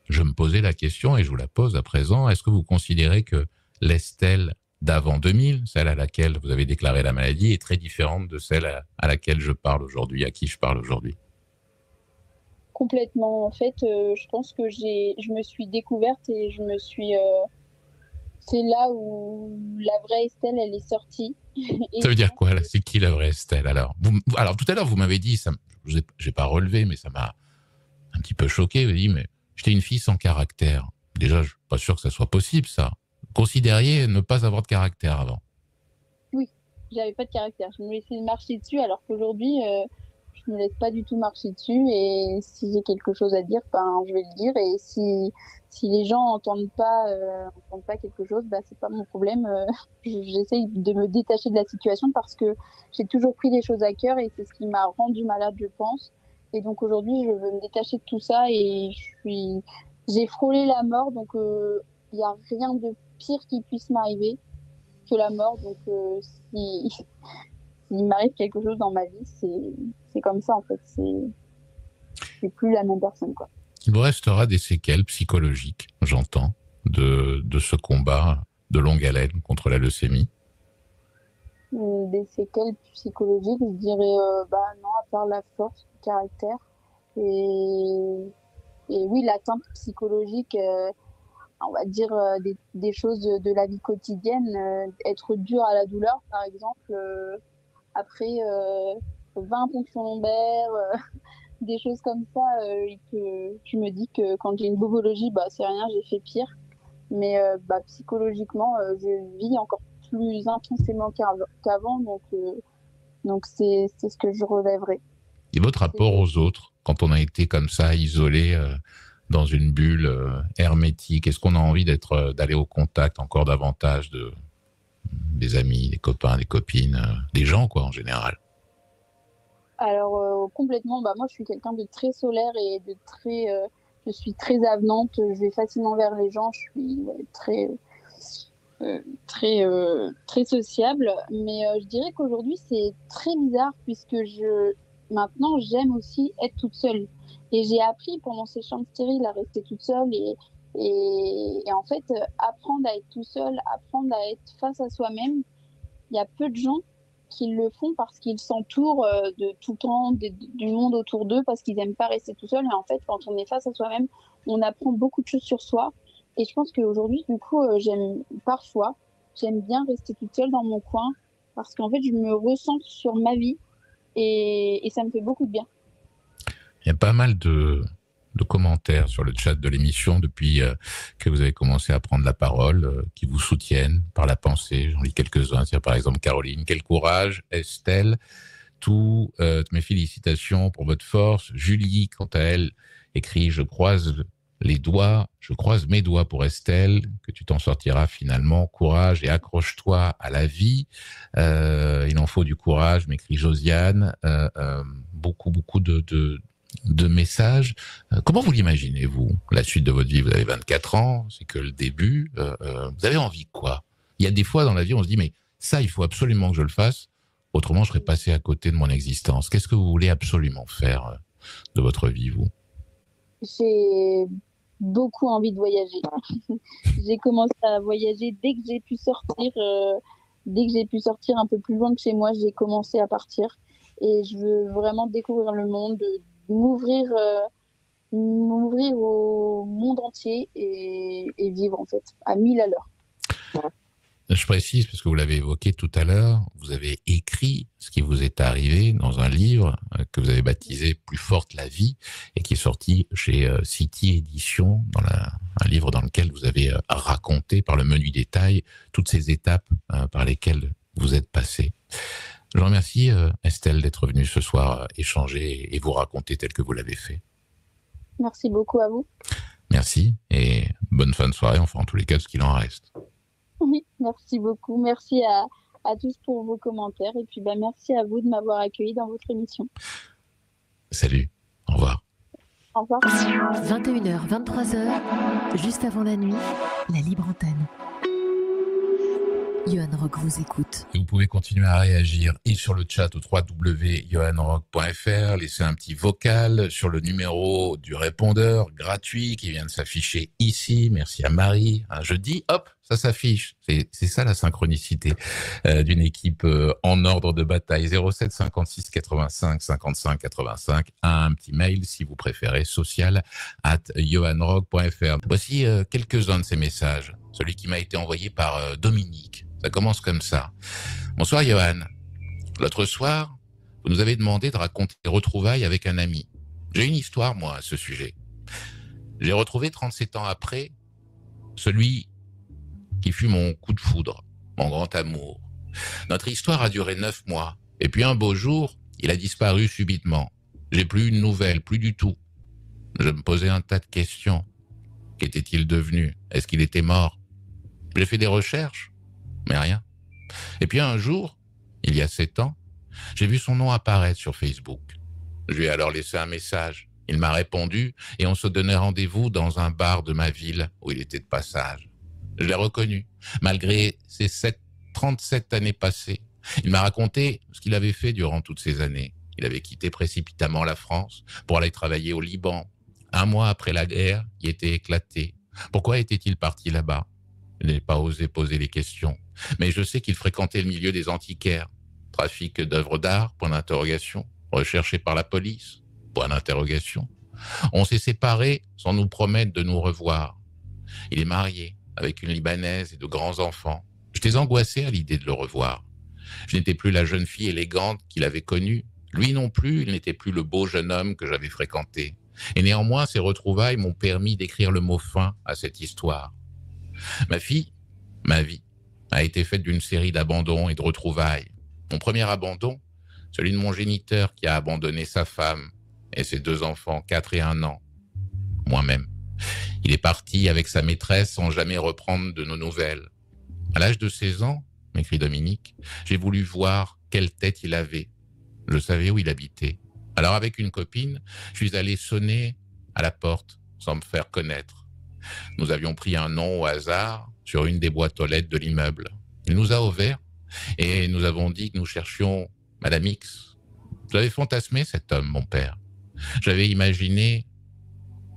je me posais la question et je vous la pose à présent. Est-ce que vous considérez que l'Estelle d'avant 2000, celle à laquelle vous avez déclaré la maladie, est très différente de celle à laquelle je parle aujourd'hui, à qui je parle aujourd'hui? Complètement. En fait, je pense que je me suis découverte et c'est là où la vraie Estelle, elle est sortie. Et Ça veut je dire pense quoi, que là? C'est qui la vraie Estelle, alors? Alors, tout à l'heure, vous m'avez dit, je n'ai pas relevé, mais ça m'a un petit peu choqué. Vous avez dit, mais j'étais une fille sans caractère. Déjà, je ne suis pas sûr que ça soit possible, ça. Considériez ne pas avoir de caractère avant. oui, j'avais pas de caractère. Je me laissais marcher dessus, alors qu'aujourd'hui, je me laisse pas du tout marcher dessus. Et si j'ai quelque chose à dire, je vais le dire. Et si les gens entendent pas quelque chose, c'est pas mon problème. J'essaye de me détacher de la situation parce que j'ai toujours pris les choses à cœur et c'est ce qui m'a rendu malade, je pense. Et donc aujourd'hui, je veux me détacher de tout ça et j'ai frôlé la mort, donc il y a rien de pire qui puisse m'arriver que la mort. Donc, si, s'il m'arrive quelque chose dans ma vie, c'est comme ça, en fait. C'est plus la même personne, quoi. Il vous restera des séquelles psychologiques, j'entends, de ce combat de longue haleine contre la leucémie. Des séquelles psychologiques, je dirais, non, à part la force du caractère. Et oui, l'atteinte psychologique, on va dire des choses de la vie quotidienne, être dur à la douleur, par exemple, après 20 ponctions lombaires, des choses comme ça, et que tu me dis que quand j'ai une bobologie, c'est rien, j'ai fait pire. Mais psychologiquement, je vis encore plus intensément qu'avant, donc c'est ce que je relèverai. Et votre rapport aux autres, quand on a été comme ça, isolé dans une bulle hermétique, est-ce qu'on a envie d'aller au contact encore davantage des amis, des copains, des copines, des gens, quoi, en général? Alors, complètement, moi je suis quelqu'un de très solaire et je suis très avenante, je vais facilement vers les gens, je suis très sociable. Mais je dirais qu'aujourd'hui c'est très bizarre puisque maintenant j'aime aussi être toute seule. Et j'ai appris pendant ces chambres stériles à rester toute seule et en fait, apprendre à être tout seul, apprendre à être face à soi-même, il y a peu de gens qui le font parce qu'ils s'entourent de tout le temps du monde autour d'eux parce qu'ils n'aiment pas rester tout seul. Et en fait, quand on est face à soi-même, on apprend beaucoup de choses sur soi. Et je pense qu'aujourd'hui, du coup, j'aime bien rester toute seule dans mon coin parce qu'en fait, je me recentre sur ma vie et ça me fait beaucoup de bien. Il y a pas mal de commentaires sur le chat de l'émission depuis que vous avez commencé à prendre la parole, qui vous soutiennent par la pensée. J'en lis quelques-uns. C'est par exemple Caroline. Quel courage, Estelle. Mes félicitations pour votre force. Julie, quant à elle, écrit: je croise mes doigts pour Estelle, que tu t'en sortiras finalement. Courage et accroche-toi à la vie. Il en faut du courage, m'écrit Josiane. Beaucoup de messages. Comment vous l'imaginez, vous, la suite de votre vie? Vous avez 24 ans, c'est que le début. Vous avez envie de quoi? Il y a des fois dans la vie, on se dit, mais ça, il faut absolument que je le fasse, autrement je serais passé à côté de mon existence. Qu'est-ce que vous voulez absolument faire de votre vie, vous? J'ai beaucoup envie de voyager. J'ai commencé à voyager dès que j'ai pu sortir. Dès que j'ai pu sortir un peu plus loin de chez moi, j'ai commencé à partir. Et je veux vraiment découvrir le monde, m'ouvrir au monde entier et vivre en fait à 1000 à l'heure. Je précise, parce que vous l'avez évoqué tout à l'heure, vous avez écrit ce qui vous est arrivé dans un livre que vous avez baptisé Plus forte la vie et qui est sorti chez City Éditions, un livre dans lequel vous avez raconté par le menu détail toutes ces étapes par lesquelles vous êtes passé. Je vous remercie, Estelle, d'être venue ce soir échanger et vous raconter tel que vous l'avez fait. Merci beaucoup à vous. Merci et bonne fin de soirée, enfin en tous les cas, ce qu'il en reste. Oui, merci beaucoup. Merci à tous pour vos commentaires. Et puis, merci à vous de m'avoir accueilli dans votre émission. Salut. Au revoir. Au revoir. 21h, 23h, juste avant la nuit, la libre antenne. Johan Rock vous écoute. Et vous pouvez continuer à réagir et sur le chat au www.johanrock.fr, laisser un petit vocal sur le numéro du répondeur gratuit qui vient de s'afficher ici. Merci à Marie. Un jeudi, hop, ça s'affiche. C'est ça la synchronicité d'une équipe en ordre de bataille. 07 56 85 55 85. Un petit mail si vous préférez, social@johanrock.fr. Voici quelques-uns de ces messages. Celui qui m'a été envoyé par Dominique. Ça commence comme ça. Bonsoir Johan. L'autre soir, vous nous avez demandé de raconter des retrouvailles avec un ami. J'ai une histoire, moi, à ce sujet. J'ai retrouvé 37 ans après celui qui fut mon coup de foudre, mon grand amour. Notre histoire a duré 9 mois. Et puis un beau jour, il a disparu subitement. J'ai plus une nouvelle, plus du tout. Je me posais un tas de questions. Qu'était-il devenu? Est-ce qu'il était mort? J'ai fait des recherches, mais rien. Et puis un jour, il y a 7 ans, j'ai vu son nom apparaître sur Facebook. Je lui ai alors laissé un message. Il m'a répondu et on se donnait rendez-vous dans un bar de ma ville où il était de passage. Je l'ai reconnu, malgré ces 37 années passées. Il m'a raconté ce qu'il avait fait durant toutes ces années. Il avait quitté précipitamment la France pour aller travailler au Liban. 1 mois après la guerre, il était éclaté. Pourquoi était-il parti là-bas? Je n'ai pas osé poser les questions, mais je sais qu'il fréquentait le milieu des antiquaires. Trafic d'œuvres d'art, point d'interrogation. Recherché par la police, point d'interrogation. On s'est séparés sans nous promettre de nous revoir. Il est marié, avec une Libanaise et de grands enfants. J'étais angoissé à l'idée de le revoir. Je n'étais plus la jeune fille élégante qu'il avait connue. Lui non plus, il n'était plus le beau jeune homme que j'avais fréquenté. Et néanmoins, ces retrouvailles m'ont permis d'écrire le mot fin à cette histoire. Ma vie, a été faite d'une série d'abandons et de retrouvailles. Mon premier abandon, celui de mon géniteur qui a abandonné sa femme et ses 2 enfants, 4 et 1 an. Moi-même. Il est parti avec sa maîtresse sans jamais reprendre de nos nouvelles. À l'âge de 16 ans, m'écrit Dominique, j'ai voulu voir quelle tête il avait. Je savais où il habitait. Alors avec une copine, je suis allé sonner à la porte sans me faire connaître. Nous avions pris un nom au hasard sur une des boîtes aux lettres de l'immeuble. Il nous a ouvert et nous avons dit que nous cherchions Madame X. J'avais fantasmé cet homme, mon père. J'avais imaginé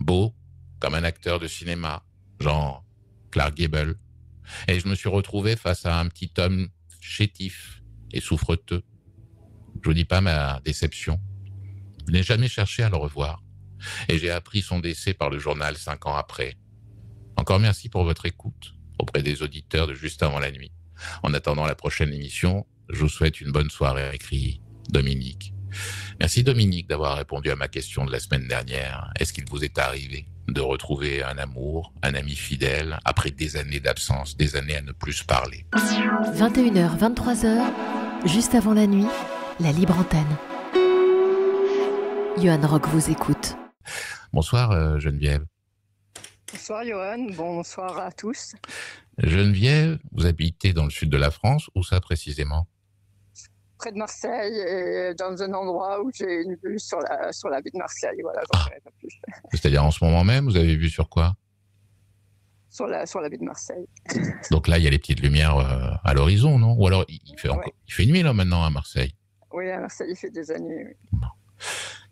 beau comme un acteur de cinéma, genre Clark Gable. Et je me suis retrouvé face à un petit homme chétif et souffreteux. Je vous dis pas ma déception. Je n'ai jamais cherché à le revoir. Et j'ai appris son décès par le journal 5 ans après. Encore merci pour votre écoute auprès des auditeurs de Juste avant la nuit. En attendant la prochaine émission, je vous souhaite une bonne soirée, écrit Dominique. Merci Dominique d'avoir répondu à ma question de la semaine dernière. Est-ce qu'il vous est arrivé de retrouver un amour, un ami fidèle, après des années d'absence, des années à ne plus se parler? 21h, 23h, juste avant la nuit, la libre antenne. Johan Rock vous écoute. Bonsoir Geneviève. Bonsoir Johan, bonsoir à tous. Geneviève, vous habitez dans le sud de la France, où ça précisément? Près de Marseille, et dans un endroit où j'ai une vue sur la baie de Marseille. Voilà, j'en connais pas plus. C'est-à-dire en ce moment même, vous avez vu sur quoi? Sur la baie de Marseille. Donc là, il y a les petites lumières à l'horizon, non? Ou alors, il fait nuit là maintenant à Marseille? Oui, à Marseille, il fait des années. Oui. Bon.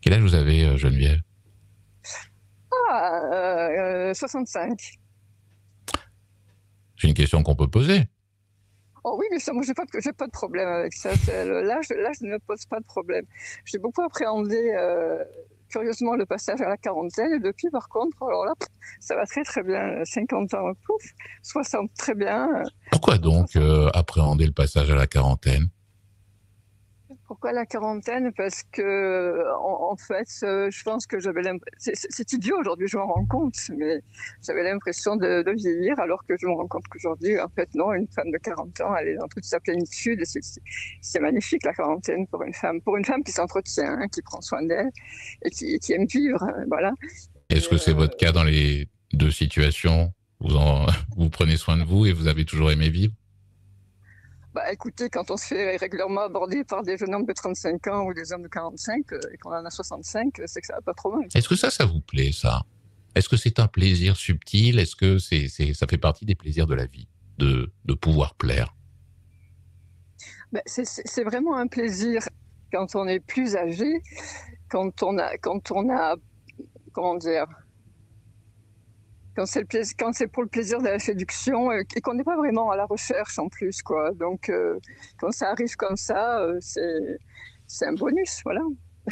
Quel âge vous avez, Geneviève? 65. C'est une question qu'on peut poser. Oh oui, mais ça, moi, j'ai pas de problème avec ça. L'âge ne me pose pas de problème. J'ai beaucoup appréhendé, curieusement, le passage à la quarantaine. Et depuis, par contre, alors là, ça va très très bien. 50 ans, pouf, 60, très bien. Pourquoi donc appréhender le passage à la quarantaine? Pourquoi la quarantaine? Parce que, en fait, je pense que j'avais l'impression... C'est idiot aujourd'hui, je m'en rends compte, mais j'avais l'impression de vieillir, alors que je me rends compte qu'aujourd'hui, en fait, non, une femme de 40 ans, elle est dans toute sa plénitude. C'est magnifique, la quarantaine, pour une femme qui s'entretient, qui prend soin d'elle et qui aime vivre, voilà. Est-ce que c'est votre cas dans les deux situations? Vous prenez soin de vous et vous avez toujours aimé vivre? Bah, écoutez, quand on se fait régulièrement aborder par des jeunes hommes de 35 ans ou des hommes de 45 et qu'on en a 65, c'est que ça va pas trop mal. Est-ce que ça vous plaît, ça? Est-ce que c'est un plaisir subtil? Est-ce que ça fait partie des plaisirs de la vie, de pouvoir plaire? Ben, c'est vraiment un plaisir quand on est plus âgé, quand on a, comment dire, quand c'est pour le plaisir de la séduction et qu'on n'est pas vraiment à la recherche en plus, quoi. Donc, quand ça arrive comme ça, c'est un bonus, voilà.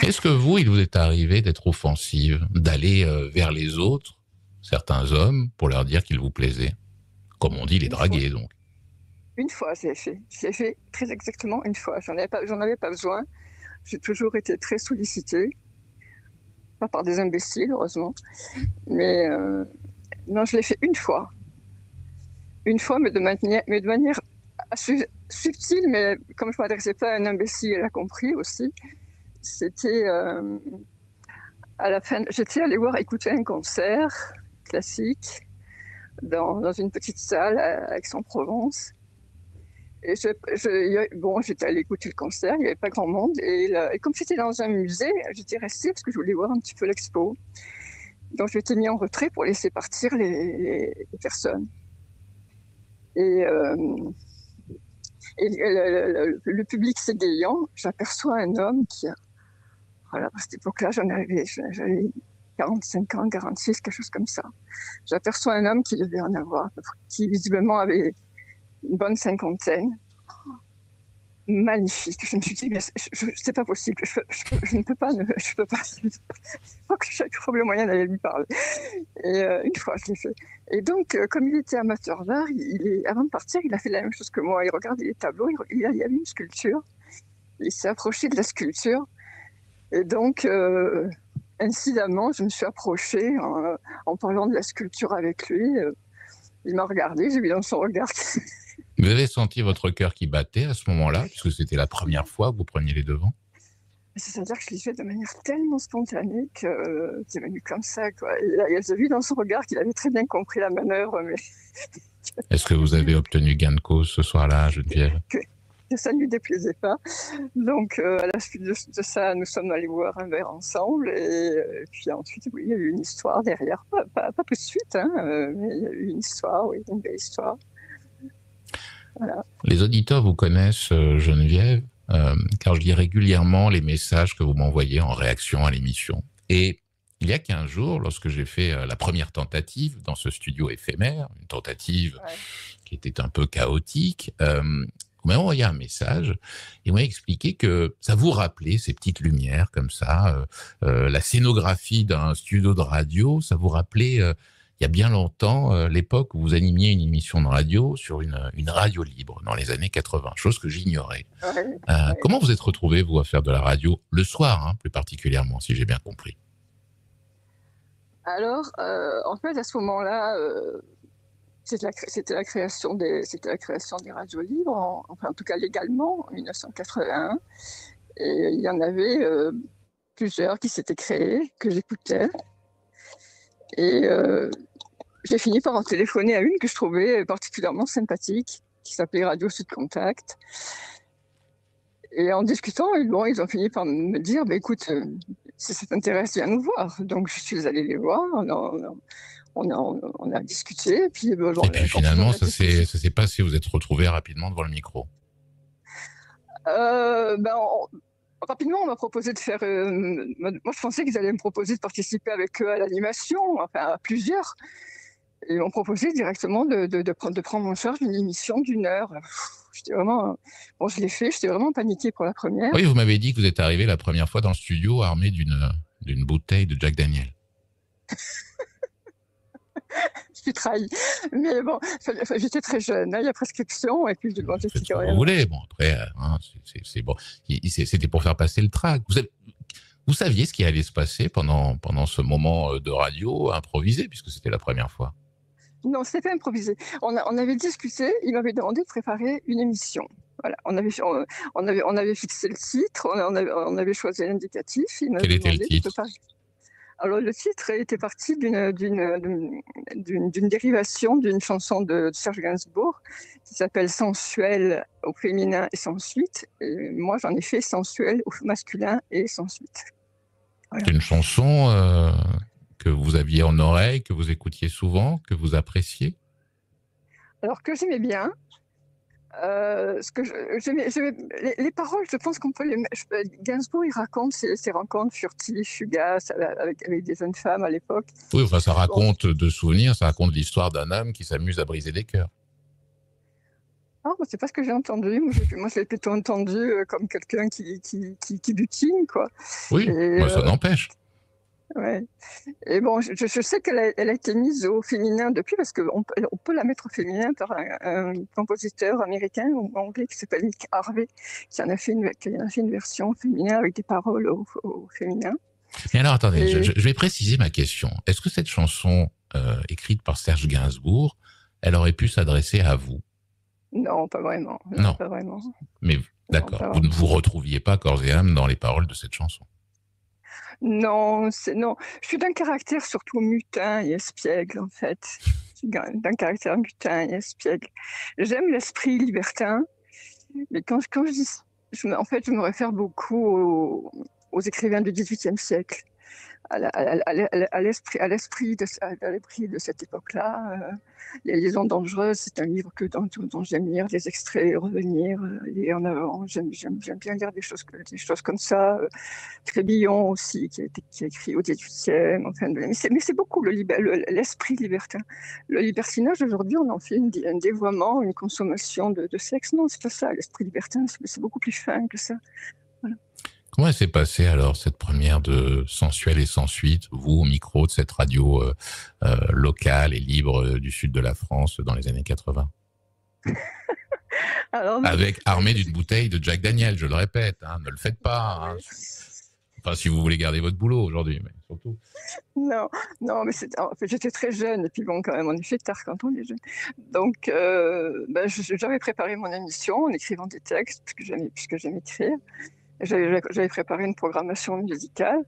Est-ce que il vous est arrivé d'être offensive, d'aller vers les autres, certains hommes, pour leur dire qu'ils vous plaisaient? Comme on dit, les draguer, donc. Une fois, j'ai fait très exactement une fois. J'en avais pas besoin. J'ai toujours été très sollicitée. Pas par des imbéciles, heureusement. Mais... non, je l'ai fait une fois. Une fois, mais de manière subtile, mais comme je ne m'adressais pas à un imbécile, elle a compris aussi. C'était à la fin, j'étais allée écouter un concert classique dans une petite salle à Aix-en-Provence. Et j'étais allée écouter le concert, il n'y avait pas grand monde. Et comme j'étais dans un musée, j'étais restée parce que je voulais voir un petit peu l'expo. Donc, je m'étais mis en retrait pour laisser partir les personnes. Et le public s'égayant, j'aperçois un homme qui, voilà, à cette époque-là, j'avais 45 ans, 46, quelque chose comme ça. J'aperçois un homme qui devait en avoir, qui visiblement avait une bonne cinquantaine. Magnifique. Je me suis dit, mais c'est pas possible. Je ne peux pas. Je peux pas. Il faut que je trouve le moyen d'aller lui parler. Et une fois, je l'ai fait. Et donc, comme il était amateur d'art, avant de partir, il a fait la même chose que moi. Il regardait les tableaux. Il y avait une sculpture. Il s'est approché de la sculpture. Et donc, incidemment, je me suis approchée en parlant de la sculpture avec lui. Il m'a regardé. J'ai vu dans son regard. Vous avez senti votre cœur qui battait à ce moment-là, puisque c'était la première fois que vous preniez les devants? C'est-à-dire que je l'ai fait de manière tellement spontanée que c'est venu comme ça, quoi. J'ai vu dans son regard qu'il avait très bien compris la manœuvre. Mais... Est-ce que vous avez obtenu gain de cause ce soir-là, Geneviève? que ça ne lui déplaisait pas. Donc, à la suite de ça, nous sommes allés boire un verre ensemble. Et puis ensuite, oui, il y a eu une histoire derrière. Pas tout de suite, hein, mais il y a eu une histoire, oui, une belle histoire. Voilà. Les auditeurs vous connaissent, Geneviève, car je lis régulièrement les messages que vous m'envoyez en réaction à l'émission. Et il y a 15 jours, lorsque j'ai fait la première tentative dans ce studio éphémère, une tentative qui était un peu chaotique, vous m'avez envoyé un message et vous m'avez expliqué que ça vous rappelait ces petites lumières comme ça, la scénographie d'un studio de radio, ça vous rappelait il y a bien longtemps, l'époque où vous animiez une émission de radio sur une radio libre dans les années 80, chose que j'ignorais. Ouais. Comment vous êtes retrouvé, vous, à faire de la radio le soir, hein, plus particulièrement, si j'ai bien compris? Alors, en fait, à ce moment-là, c'était la création des radios libres, enfin en tout cas légalement, en 1981. Et il y en avait plusieurs qui s'étaient créées, que j'écoutais. Et j'ai fini par en téléphoner à une que je trouvais particulièrement sympathique, qui s'appelait Radio Sud Contact. Et en discutant, ils ont fini par me dire, écoute, si ça t'intéresse, viens nous voir. Donc je suis allée les voir, on a discuté. Et puis, et puis finalement, ça s'est passé, vous êtes retrouvés rapidement devant le micro. Rapidement, on m'a proposé de faire... moi, je pensais qu'ils allaient me proposer de participer avec eux à l'animation, enfin à plusieurs. Et ils m'ont proposé directement de prendre en charge une émission d'1 heure. J'étais vraiment... Bon, je l'ai fait, j'étais vraiment paniquée pour la première. Oui, vous m'avez dit que vous êtes arrivé la première fois dans le studio armé d'une bouteille de Jack Daniel. Je suis trahie. Mais bon, j'étais très jeune, il y a prescription, et puis je demandais si vous voulez. Bon, après, hein, c'est bon. C'était pour faire passer le trac. Vous saviez ce qui allait se passer pendant ce moment de radio improvisé, puisque c'était la première fois? Non, c'était pas improvisé. On avait discuté, il m'avait demandé de préparer une émission. Voilà, on avait fixé le titre, on avait choisi l'indicatif. Quel était le titre? Alors, le titre était parti d'une dérivation d'une chanson de Serge Gainsbourg qui s'appelle Sensuel au féminin et sans suite. Et moi, j'en ai fait Sensuel au masculin et sans suite. Voilà. C'est une chanson que vous aviez en oreille, que vous écoutiez souvent, que vous appréciez? Alors, que j'aimais bien. Les paroles, je pense qu'on peut les mettre. Gainsbourg, il raconte ses rencontres furtives, fugaces avec des jeunes femmes à l'époque. Oui, enfin, ça raconte de souvenirs, ça raconte l'histoire d'un homme qui s'amuse à briser des cœurs. Ah, c'est pas ce que j'ai entendu. Moi, je l'ai plutôt entendu comme quelqu'un qui butine, quoi. Oui, ça n'empêche. Ouais. Et bon, je sais qu'elle a été mise au féminin depuis, parce qu'on peut la mettre au féminin par un compositeur américain ou anglais qui s'appelle Nick Harvey, qui en a fait une version féminin avec des paroles au féminin. Mais alors, attendez, je vais préciser ma question. Est-ce que cette chanson écrite par Serge Gainsbourg, elle aurait pu s'adresser à vous? Non, pas vraiment. Non. Pas vraiment. Mais d'accord, vous ne vous retrouviez pas corps et âme dans les paroles de cette chanson? Non. Je suis d'un caractère surtout mutin et espiègle, en fait. D'un caractère mutin et espiègle. J'aime l'esprit libertin, mais quand je dis... je me réfère beaucoup aux écrivains du XVIIIe siècle, à l'esprit de cette époque-là. Les liaisons dangereuses, c'est un livre dont j'aime lire des extraits et revenir. Et en avant, j'aime bien lire des choses comme ça. Trébillon aussi, qui a écrit au XVIIIe. Enfin, mais c'est beaucoup l'esprit libertin. Le libertinage, aujourd'hui, on en fait un dévoiement, une consommation de sexe. Non, c'est pas ça. L'esprit libertin, c'est beaucoup plus fin que ça. Voilà. Comment s'est passée alors cette première de Sensuel et sans suite, vous au micro de cette radio locale et libre du sud de la France dans les années 80? Avec armé d'une bouteille de Jack Daniel, je le répète, hein, ne le faites pas. Hein. Enfin, si vous voulez garder votre boulot aujourd'hui, mais surtout. Non, mais en fait, j'étais très jeune, et puis bon, quand même, on est fait tard quand on est jeune. Donc, j'avais préparé mon émission en écrivant des textes, puisque j'aime écrire. J'avais préparé une programmation musicale.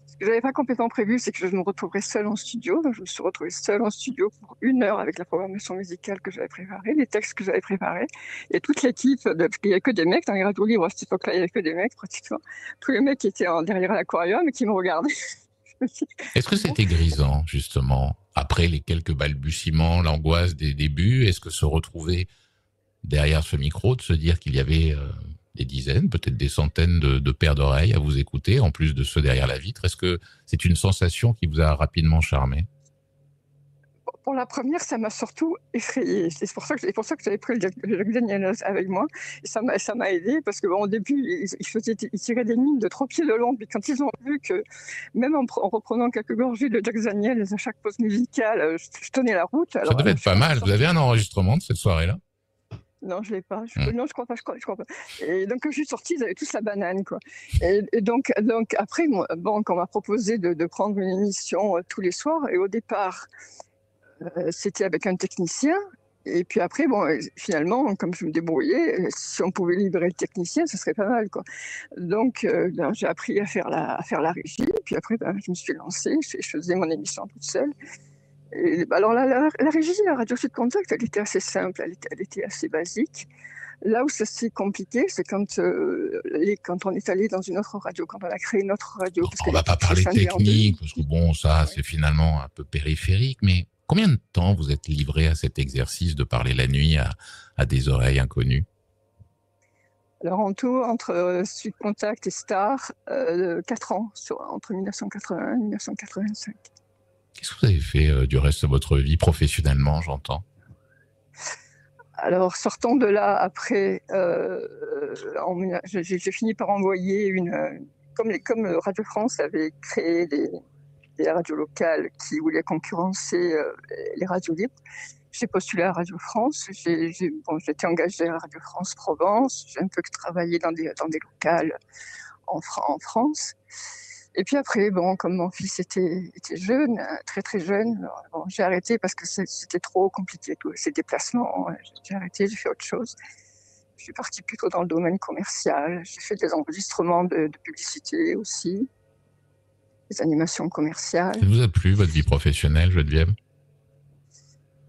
Ce que je n'avais pas complètement prévu, c'est que je me retrouverais seule en studio. Donc, je me suis retrouvée seule en studio pour 1 heure avec la programmation musicale que j'avais préparée, les textes que j'avais préparés. Et toute l'équipe, parce qu'il n'y avait que des mecs dans les radios libres à cette époque-là, il n'y avait que des mecs pratiquement. Tous les mecs qui étaient derrière l'aquarium et qui me regardaient. Est-ce que c'était grisant, justement, après les quelques balbutiements, l'angoisse des débuts? Est-ce que se retrouver derrière ce micro, de se dire qu'il y avait des dizaines, peut-être des centaines de paires d'oreilles à vous écouter, en plus de ceux derrière la vitre, est-ce que c'est une sensation qui vous a rapidement charmé? Pour la première, ça m'a surtout effrayée. C'est pour ça que j'avais pris le Jack Daniels avec moi. Et ça m'a aidé parce que au début, ils tiraient des lignes de 3 pieds de long. Puis quand ils ont vu que même en reprenant quelques gorgées de Jack Daniels à chaque pause musicale, je tenais la route. Ça devait être pas mal. Vous avez un enregistrement de cette soirée-là? Non, je l'ai pas. Non, je crois pas. Et donc, quand je suis sortie, ils avaient tous la banane, quoi. Et donc après, quand on m'a proposé de prendre une émission tous les soirs, et au départ, c'était avec un technicien. Et puis après, finalement, comme je me débrouillais, si on pouvait libérer le technicien, ce serait pas mal, quoi. Donc, j'ai appris à faire la régie. Puis après, je me suis lancée. Je faisais mon émission toute seule. Et, alors, la régie de la Radio Sud Contact, elle était assez simple, elle était assez basique. Là où ça s'est compliqué, c'est quand on est allé dans une autre radio, quand on a créé une autre radio. On ne va pas parler technique, parce que ça, c'est finalement un peu périphérique, mais combien de temps vous êtes livré à cet exercice de parler la nuit à des oreilles inconnues? Alors en tout, entre Sud Contact et Star, 4 ans, entre 1981 et 1985. Qu'est-ce que vous avez fait du reste de votre vie, professionnellement, j'entends? Alors, sortant de là, après, j'ai fini par envoyer comme Radio France avait créé des radios locales qui voulaient concurrencer les radios libres, j'ai postulé à Radio France. J'étais engagée à Radio France Provence. J'ai un peu travaillé dans des locales en France. Et puis après, comme mon fils était jeune, très très jeune, j'ai arrêté parce que c'était trop compliqué, ces déplacements. J'ai arrêté, j'ai fait autre chose. Je suis partie plutôt dans le domaine commercial. J'ai fait des enregistrements de publicité aussi, des animations commerciales. Ça vous a plu, votre vie professionnelle, Geneviève?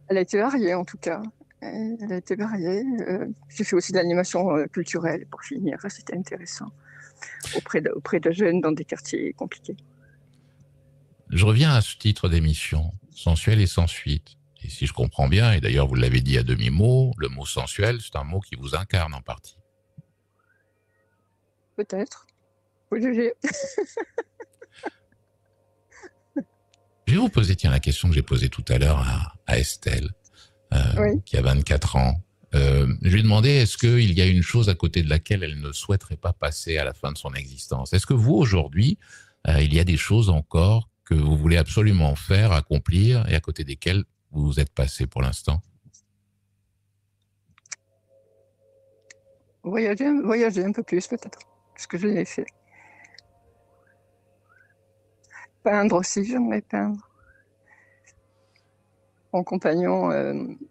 Elle a été variée en tout cas. Elle a été variée. J'ai fait aussi de l'animation culturelle pour finir. Ça, c'était intéressant. Auprès de jeunes dans des quartiers compliqués. Je reviens à ce titre d'émission, Sensuel et sans suite. Et si je comprends bien, et d'ailleurs vous l'avez dit à demi-mot, le mot sensuel, c'est un mot qui vous incarne en partie. Peut-être. Faut juger. Je vais vous poser la question que j'ai posée tout à l'heure à Estelle, oui, qui a 24 ans. Je lui ai demandé, est-ce qu'il y a une chose à côté de laquelle elle ne souhaiterait pas passer à la fin de son existence? Est-ce que vous, aujourd'hui, il y a des choses encore que vous voulez absolument faire, accomplir, et à côté desquelles vous êtes passé pour l'instant? Voyager un peu plus, peut-être, parce que je l'ai fait. Peindre aussi, j'aimerais peindre. Mon compagnon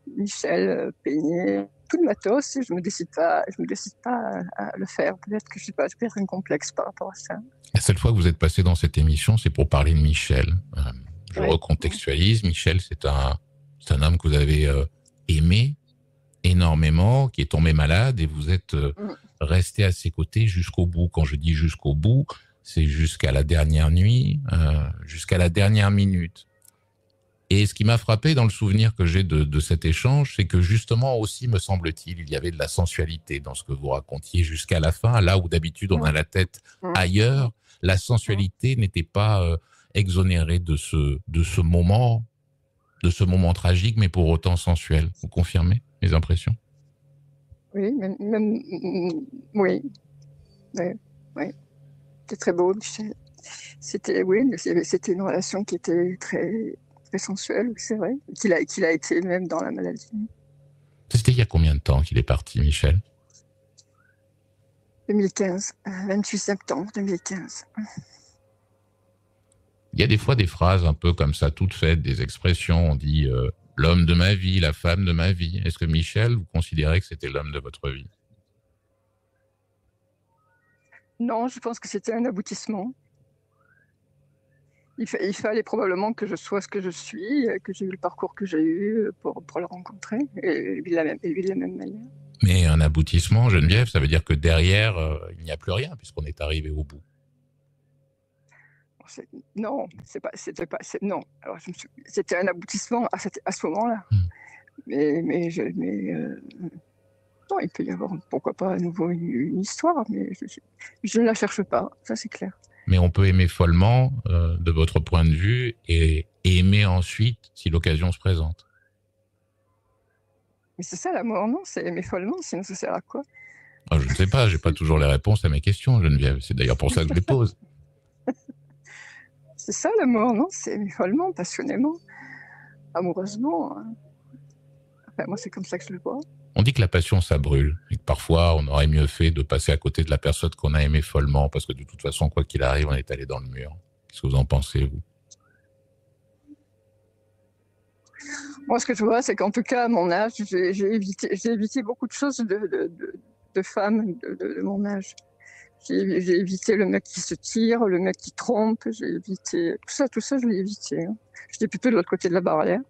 Michel peignait tout le matos et je me décide pas à le faire. Peut-être que je sais pas, je peux être un complexe par rapport à ça. La seule fois que vous êtes passé dans cette émission, c'est pour parler de Michel. Je recontextualise. Michel, c'est un homme que vous avez aimé énormément, qui est tombé malade et vous êtes resté à ses côtés jusqu'au bout. Quand je dis jusqu'au bout, c'est jusqu'à la dernière nuit, jusqu'à la dernière minute. Et ce qui m'a frappé dans le souvenir que j'ai de cet échange, c'est que justement aussi, me semble-t-il, il y avait de la sensualité dans ce que vous racontiez jusqu'à la fin, là où d'habitude on a la tête ailleurs, la sensualité n'était pas exonérée de ce moment tragique, mais pour autant sensuel. Vous confirmez mes impressions? Oui, oui. C'était très beau, Michel. C'était une relation qui était très sensuel, c'est vrai, qu'il a été même dans la maladie. C'était il y a combien de temps qu'il est parti, Michel? 2015, 28 septembre 2015. Il y a des fois des phrases un peu comme ça, toutes faites, des expressions, on dit l'homme de ma vie, la femme de ma vie. Est-ce que Michel, vous considérez que c'était l'homme de votre vie? Non, je pense que c'était un aboutissement. Il fallait probablement que je sois ce que je suis, que j'ai eu le parcours que j'ai eu pour le rencontrer, et lui de la même manière. Mais un aboutissement, Geneviève, ça veut dire que derrière, il n'y a plus rien, puisqu'on est arrivé au bout. Non, non. Alors, c'était un aboutissement à ce moment-là. Mais non, il peut y avoir, pourquoi pas, à nouveau une histoire, mais je ne la cherche pas, ça c'est clair. Mais on peut aimer follement, de votre point de vue, et aimer ensuite si l'occasion se présente. Mais c'est ça l'amour, non? C'est aimer follement, sinon ça sert à quoi? Ah, je ne sais pas, j'ai pas toujours les réponses à mes questions, Geneviève. C'est d'ailleurs pour ça que je les pose. C'est ça l'amour, non? C'est aimer follement, passionnément, amoureusement. Enfin, moi, c'est comme ça que je le vois. On dit que la passion, ça brûle, et que parfois, on aurait mieux fait de passer à côté de la personne qu'on a aimée follement, parce que de toute façon, quoi qu'il arrive, on est allé dans le mur. Qu'est-ce que vous en pensez, vous? Moi, ce que je vois, c'est qu'en tout cas, à mon âge, j'ai évité beaucoup de choses de femmes de mon âge. J'ai évité le mec qui se tire, le mec qui trompe, j'ai évité... Tout ça, je l'ai évité. J'étais plutôt de l'autre côté de la barrière.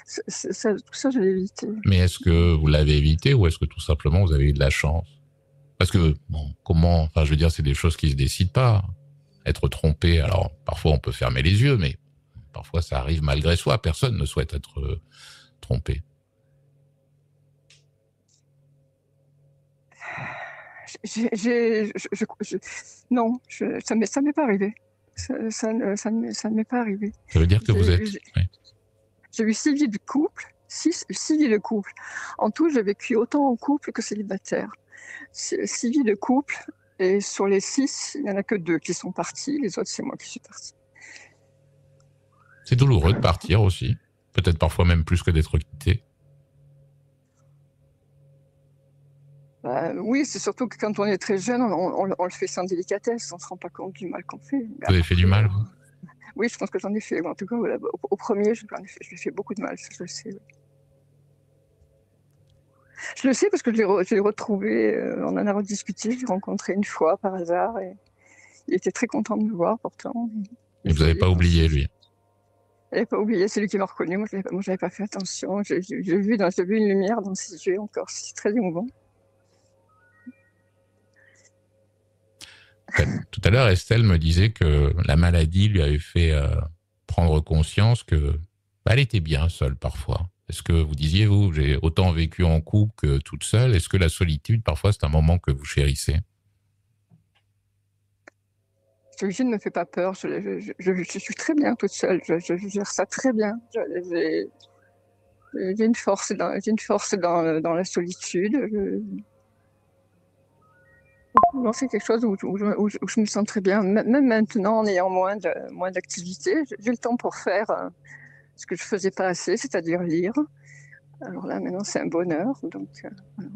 Tout ça, je l'ai évité. Mais est-ce que vous l'avez évité ou est-ce que tout simplement vous avez eu de la chance? Parce que, bon, enfin, je veux dire, c'est des choses qui se décident pas. Être trompé, alors, parfois on peut fermer les yeux, mais parfois ça arrive malgré soi. Personne ne souhaite être trompé. Non, ça m'est pas arrivé. Ça ne m'est pas arrivé. Ça veut dire que vous êtes... Oui. J'ai eu 6 vies de couple, 6 vies de couple. En tout, j'ai vécu autant en couple que célibataire. 6 vies de couple, et sur les 6, il n'y en a que 2 qui sont partis, les autres, c'est moi qui suis partie. C'est douloureux de partir aussi, peut-être parfois même plus que d'être quitté. Oui, c'est surtout que quand on est très jeune, on le fait sans délicatesse, on ne se rend pas compte du mal qu'on fait. Vous avez fait du mal, vous? Oui, je pense que j'en ai fait. En tout cas, voilà, au premier, je lui ai fait beaucoup de mal, ça, je le sais. Oui. Je le sais parce que je l'ai retrouvé, on en a rediscuté, je l'ai rencontré une fois par hasard, et il était très content de me voir pourtant. Et vous n'avez pas oublié, lui? Je n'avais pas oublié, c'est lui qui m'a reconnu, moi je n'avais pas fait attention, j'ai vu une lumière dans ses yeux encore, c'est très émouvant. Tout à l'heure, Estelle me disait que la maladie lui avait fait prendre conscience que elle était bien seule parfois. Est-ce que vous disiez, vous, j'ai autant vécu en couple que toute seule, est-ce que la solitude, parfois, c'est un moment que vous chérissez? Celui-ci ne me fait pas peur, je suis très bien toute seule, je gère ça très bien. J'ai une force dans la solitude. Non, c'est quelque chose où je me sens très bien. Même maintenant, en ayant moins d'activité, j'ai le temps pour faire ce que je ne faisais pas assez, c'est-à-dire lire. Alors là, maintenant, c'est un bonheur. Donc, voilà. Je ne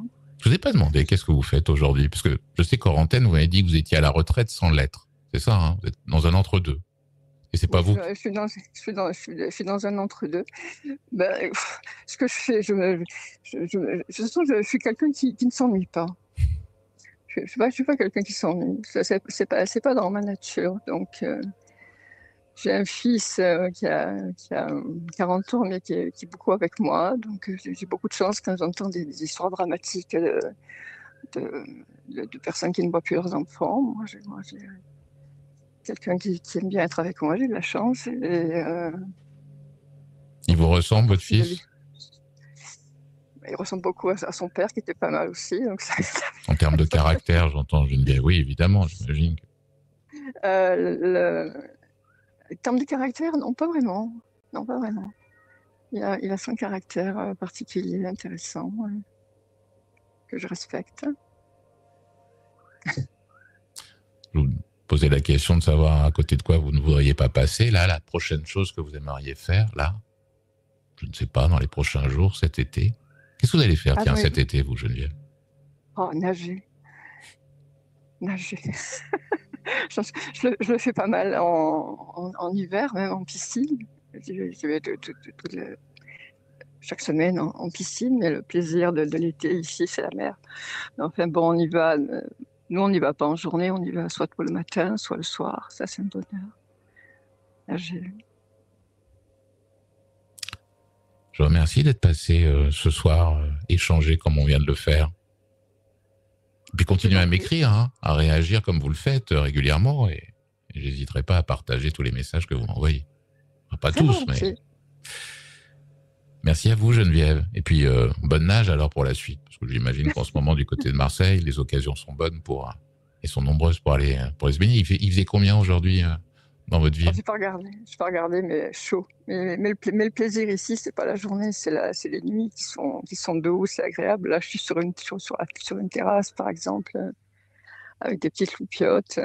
vous ai pas demandé qu'est-ce que vous faites aujourd'hui, parce que je sais qu'en antenne, vous m'avez dit que vous étiez à la retraite sans l'être. C'est ça, hein? Vous êtes dans un entre-deux. Et c'est pas vous. Je suis dans un entre-deux. Ben, ce que je fais, je suis quelqu'un qui ne s'ennuie pas. Je suis pas quelqu'un qui s'ennuie. C'est pas dans ma nature. Donc, j'ai un fils qui a 40 ans, mais qui est beaucoup avec moi. Donc, j'ai beaucoup de chance quand j'entends des histoires dramatiques de personnes qui ne voient plus leurs enfants. Moi, j'ai quelqu'un qui aime bien être avec moi. J'ai de la chance. Il vous ressemble, votre fils? Il ressemble beaucoup à son père, qui était pas mal aussi. Donc en termes de caractère, j'entends Geneviève. Oui, évidemment, j'imagine. En termes de caractère, non, pas vraiment. Non, pas vraiment. Il a son caractère particulier, intéressant, que je respecte. Je vous posais la question de savoir à côté de quoi vous ne voudriez pas passer. Là, la prochaine chose que vous aimeriez faire, là, je ne sais pas, dans les prochains jours, cet été. Qu'est-ce que vous allez faire, cet été, vous, Geneviève? Oh, nager. Nager. je le fais pas mal en hiver, même en piscine. Je vais chaque semaine en piscine, mais le plaisir de l'été ici, c'est la mer. Enfin bon, on y va. Nous, on n'y va pas en journée, on y va soit le matin, soit le soir. Ça, c'est un bonheur. Nager. Je vous remercie d'être passé ce soir, échanger comme on vient de le faire. Et puis continuez à m'écrire, hein, à réagir comme vous le faites régulièrement, et j'hésiterai pas à partager tous les messages que vous m'envoyez. Enfin, pas tous, mais... Merci à vous, Geneviève. Et puis, bonne nage alors pour la suite, parce que j'imagine qu'en ce moment, du côté de Marseille, les occasions sont bonnes pour Elles sont nombreuses pour aller se baigner. Il faisait combien aujourd'hui dans votre ville? Je n'ai pas regardé, mais chaud. Mais le plaisir ici, c'est pas la journée, c'est les nuits qui sont douces, c'est agréable. Là, je suis sur une terrasse, par exemple, avec des petites loupiottes.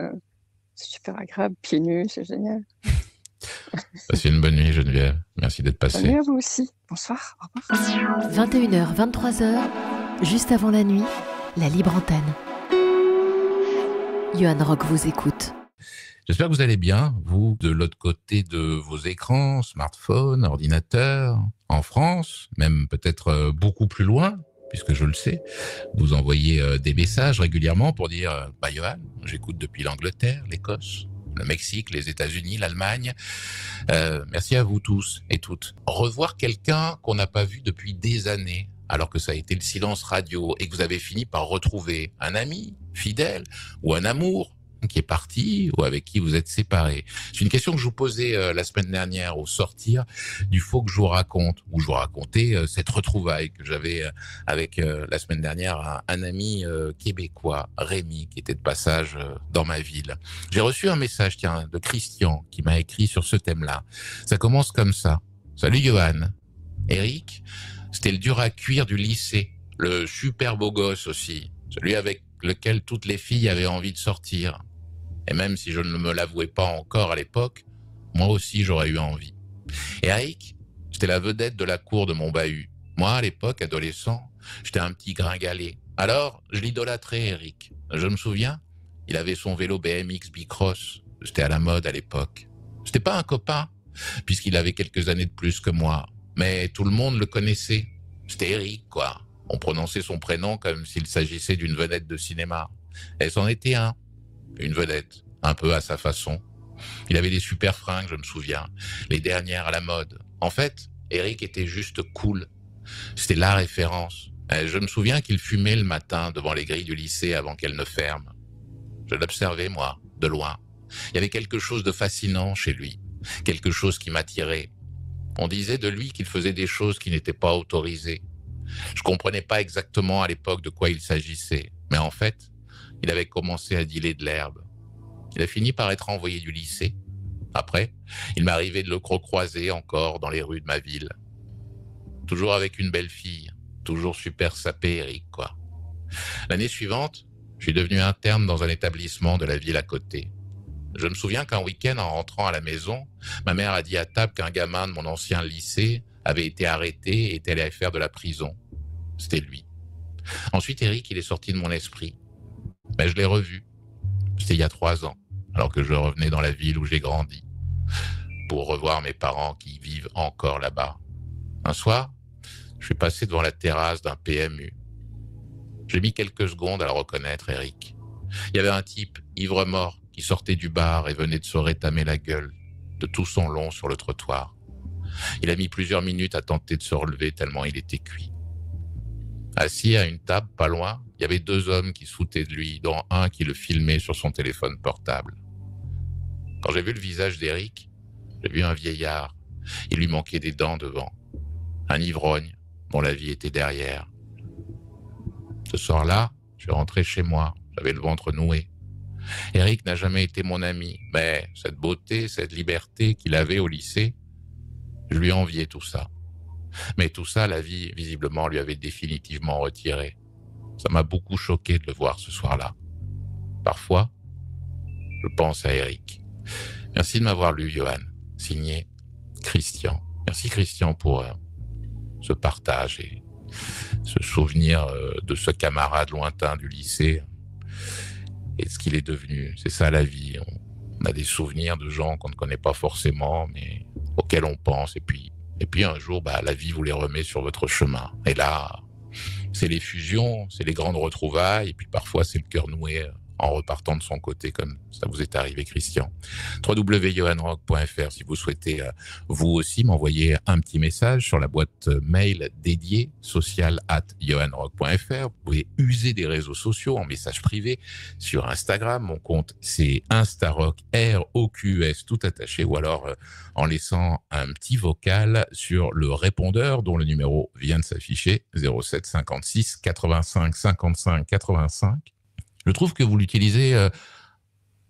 C'est super agréable, pieds nus, c'est génial. Passez une bonne nuit, Geneviève. Merci d'être passée. Bonne nuit à vous aussi. Bonsoir. Au revoir. 21h, 23h, juste avant la nuit, la libre antenne. Johan Rock vous écoute. J'espère que vous allez bien, vous, de l'autre côté de vos écrans, smartphones, ordinateurs, en France, même peut-être beaucoup plus loin, puisque je le sais, vous envoyez des messages régulièrement pour dire « Johan, j'écoute depuis l'Angleterre, l'Écosse, le Mexique, les États-Unis, l'Allemagne. Merci à vous tous et toutes. Revoir quelqu'un qu'on n'a pas vu depuis des années, alors que ça a été le silence radio et que vous avez fini par retrouver un ami fidèle ou un amour qui est parti ou avec qui vous êtes séparés. C'est une question que je vous posais la semaine dernière au sortir du Faut que je vous raconte, où je vous racontais cette retrouvaille que j'avais avec la semaine dernière un ami québécois, Rémi, qui était de passage dans ma ville. J'ai reçu un message, tiens, de Christian qui m'a écrit sur ce thème-là. Ça commence comme ça. Salut Johan. Eric, c'était le dur à cuire du lycée, le super beau gosse aussi, celui avec lequel toutes les filles avaient envie de sortir. Et même si je ne me l'avouais pas encore à l'époque, moi aussi j'aurais eu envie. Et Eric, c'était la vedette de la cour de mon bahut. Moi, à l'époque, adolescent, j'étais un petit gringalet. Alors, je l'idolâtrais, Eric. Je me souviens, il avait son vélo BMX Bicross. C'était à la mode à l'époque. C'était pas un copain, puisqu'il avait quelques années de plus que moi. Mais tout le monde le connaissait. C'était Eric, quoi. On prononçait son prénom comme s'il s'agissait d'une vedette de cinéma. Et c'en était un. Une vedette, un peu à sa façon. Il avait des super fringues, je me souviens. Les dernières à la mode. En fait, Eric était juste cool. C'était la référence. Et je me souviens qu'il fumait le matin devant les grilles du lycée avant qu'elles ne ferment. Je l'observais, moi, de loin. Il y avait quelque chose de fascinant chez lui. Quelque chose qui m'attirait. On disait de lui qu'il faisait des choses qui n'étaient pas autorisées. Je comprenais pas exactement à l'époque de quoi il s'agissait. Mais en fait, il avait commencé à dealer de l'herbe. Il a fini par être envoyé du lycée. Après, il m'arrivait de le croiser encore dans les rues de ma ville. Toujours avec une belle fille. Toujours super sapé, Eric, quoi. L'année suivante, je suis devenu interne dans un établissement de la ville à côté. Je me souviens qu'un week-end, en rentrant à la maison, ma mère a dit à table qu'un gamin de mon ancien lycée avait été arrêté et était allé faire de la prison. C'était lui. Ensuite, Eric, il est sorti de mon esprit. Mais je l'ai revu. C'était il y a 3 ans, alors que je revenais dans la ville où j'ai grandi, pour revoir mes parents qui vivent encore là-bas. Un soir, je suis passé devant la terrasse d'un PMU. J'ai mis quelques secondes à le reconnaître, Eric. Il y avait un type, ivre-mort, qui sortait du bar et venait de se rétamer la gueule, de tout son long sur le trottoir. Il a mis plusieurs minutes à tenter de se relever tellement il était cuit. Assis à une table pas loin, il y avait 2 hommes qui se foutaient de lui, dont un qui le filmait sur son téléphone portable. Quand j'ai vu le visage d'Eric, j'ai vu un vieillard. Il lui manquait des dents devant. Un ivrogne dont la vie était derrière. Ce soir-là, je suis rentré chez moi. J'avais le ventre noué. Eric n'a jamais été mon ami, mais cette beauté, cette liberté qu'il avait au lycée, je lui enviais tout ça. Mais tout ça, la vie, visiblement, lui avait définitivement retiré. Ça m'a beaucoup choqué de le voir ce soir-là. Parfois, je pense à Eric. Merci de m'avoir lu, Johan. Signé Christian. Merci Christian pour ce partage et ce souvenir de ce camarade lointain du lycée et ce qu'il est devenu. C'est ça la vie. On a des souvenirs de gens qu'on ne connaît pas forcément, mais auxquels on pense. Et puis un jour, la vie vous les remet sur votre chemin. Et là, c'est les fusions, c'est les grandes retrouvailles, et puis parfois c'est le cœur noué en repartant de son côté, comme ça vous est arrivé, Christian. www.johanrock.fr si vous souhaitez, vous aussi, m'envoyer un petit message sur la boîte mail dédiée, social@johanrock.fr. Vous pouvez user des réseaux sociaux en message privé sur Instagram. Mon compte, c'est Instarock, ROQS, tout attaché, ou alors en laissant un petit vocal sur le répondeur dont le numéro vient de s'afficher, 07 56 85 55 85. Je trouve que vous l'utilisez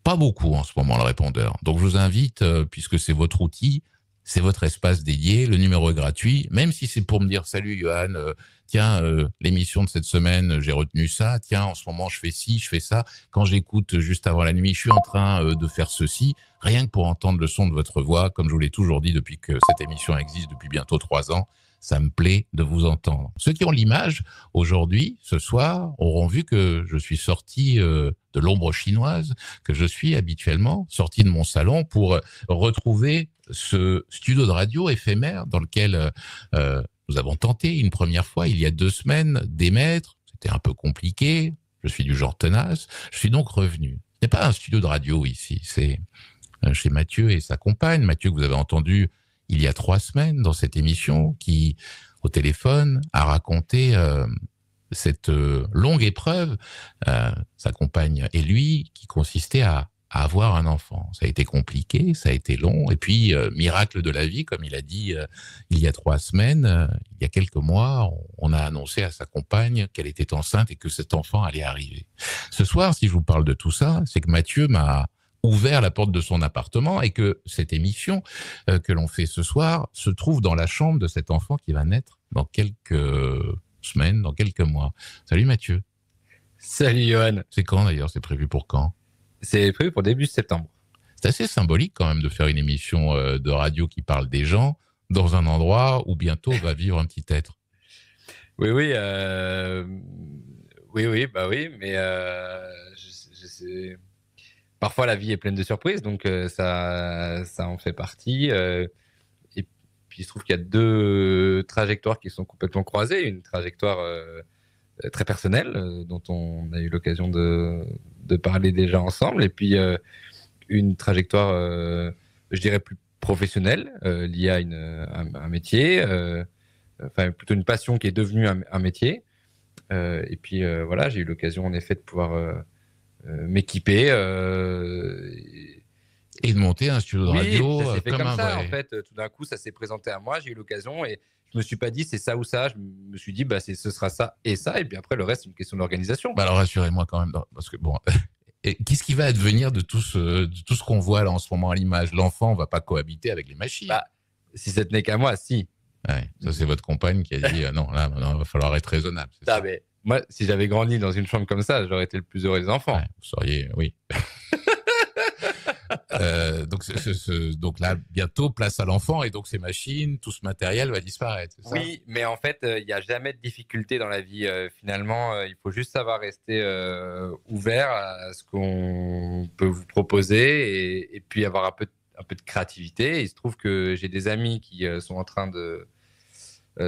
pas beaucoup en ce moment, le répondeur. Donc, je vous invite, puisque c'est votre outil, c'est votre espace dédié, le numéro est gratuit, même si c'est pour me dire « Salut Johan, tiens, l'émission de cette semaine, j'ai retenu ça, tiens, en ce moment, je fais ci, je fais ça. Quand j'écoute juste avant la nuit, je suis en train de faire ceci. » Rien que pour entendre le son de votre voix, comme je vous l'ai toujours dit depuis que cette émission existe depuis bientôt 3 ans, ça me plaît de vous entendre. Ceux qui ont l'image, aujourd'hui, ce soir, auront vu que je suis sorti de l'ombre chinoise, que je suis habituellement sorti de mon salon pour retrouver ce studio de radio éphémère dans lequel nous avons tenté une première fois, il y a 2 semaines, d'émettre. C'était un peu compliqué. Je suis du genre tenace. Je suis donc revenu. Ce n'est pas un studio de radio ici, c'est chez Mathieu et sa compagne. Mathieu, que vous avez entendu il y a 3 semaines dans cette émission, qui, au téléphone, a raconté cette longue épreuve, sa compagne et lui, qui consistait à avoir un enfant. Ça a été compliqué, ça a été long, et puis, miracle de la vie, comme il a dit il y a 3 semaines, il y a quelques mois, on a annoncé à sa compagne qu'elle était enceinte et que cet enfant allait arriver. Ce soir, si je vous parle de tout ça, c'est que Mathieu m'a ouvert la porte de son appartement et que cette émission que l'on fait ce soir se trouve dans la chambre de cet enfant qui va naître dans quelques semaines, dans quelques mois. Salut Mathieu. Salut Johan. C'est quand d'ailleurs? C'est prévu pour quand? C'est prévu pour début septembre. C'est assez symbolique quand même de faire une émission de radio qui parle des gens dans un endroit où bientôt va vivre un petit être. Oui, mais je sais... Parfois, la vie est pleine de surprises, donc ça en fait partie. Et puis, il se trouve qu'il y a 2 trajectoires qui sont complètement croisées. Une trajectoire très personnelle, dont on a eu l'occasion de parler déjà ensemble, et puis une trajectoire, je dirais, plus professionnelle, liée à un métier, enfin plutôt une passion qui est devenue un métier. Et puis, voilà, j'ai eu l'occasion, en effet, de pouvoir... m'équiper et de monter un studio de radio. Ça s'est fait comme ça, vrai. en fait. Tout d'un coup, ça s'est présenté à moi, j'ai eu l'occasion et je me suis pas dit c'est ça ou ça. Je me suis dit ce sera ça, et puis après le reste c'est une question d'organisation. Bah alors rassurez-moi quand même, parce que bon, qu'est-ce qui va advenir de tout ce qu'on voit là en ce moment à l'image? L'enfant va pas cohabiter avec les machines. Si ça tenait qu'à moi, si. Ouais, ça c'est votre compagne qui a dit non, là maintenant il va falloir être raisonnable. Ça. Mais moi, si j'avais grandi dans une chambre comme ça, j'aurais été le plus heureux des enfants. Ouais, vous seriez, oui. Donc là, bientôt, place à l'enfant, et donc ces machines, tout ce matériel va disparaître. C'est ça? Oui, mais en fait, il n'y a jamais de difficulté dans la vie. Finalement, il faut juste savoir rester ouvert à ce qu'on peut vous proposer et puis avoir un peu de créativité. Il se trouve que j'ai des amis qui sont en train de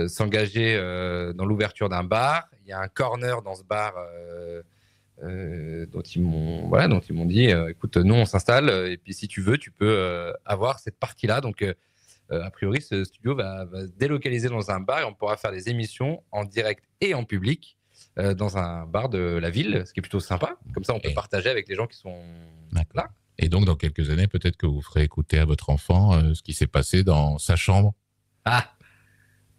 s'engager dans l'ouverture d'un bar. Il y a un corner dans ce bar dont ils m'ont dit écoute, nous on s'installe et puis si tu veux tu peux avoir cette partie-là. Donc a priori ce studio va se délocaliser dans un bar et on pourra faire des émissions en direct et en public dans un bar de la ville, ce qui est plutôt sympa. Comme ça on peut partager avec les gens qui sont là. Et donc dans quelques années peut-être que vous ferez écouter à votre enfant ce qui s'est passé dans sa chambre.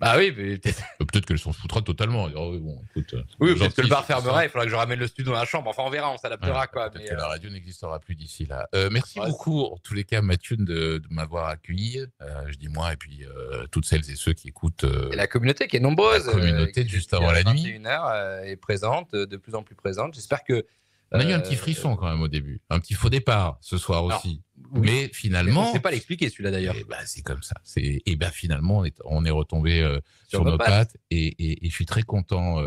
Bah oui, mais peut-être qu'elle s'en foutra totalement. Oh, bon, écoute, oui, peut-être que le bar fermera, il faudra que je ramène le studio dans la chambre. Enfin, on verra, on s'adaptera. Peut-être que la radio n'existera plus d'ici là. Merci beaucoup, en tous les cas, Mathieu, de m'avoir accueilli. Je dis moi, et puis toutes celles et ceux qui écoutent. Et la communauté qui est nombreuse. La communauté juste avant la nuit. 21h est présente, de plus en plus présente. J'espère que. On a eu un petit frisson quand même au début. Un petit faux départ ce soir aussi. Oui. Mais finalement. On ne sait pas l'expliquer celui-là d'ailleurs. C'est comme ça. Finalement, on est retombé sur nos pattes. Et je suis très content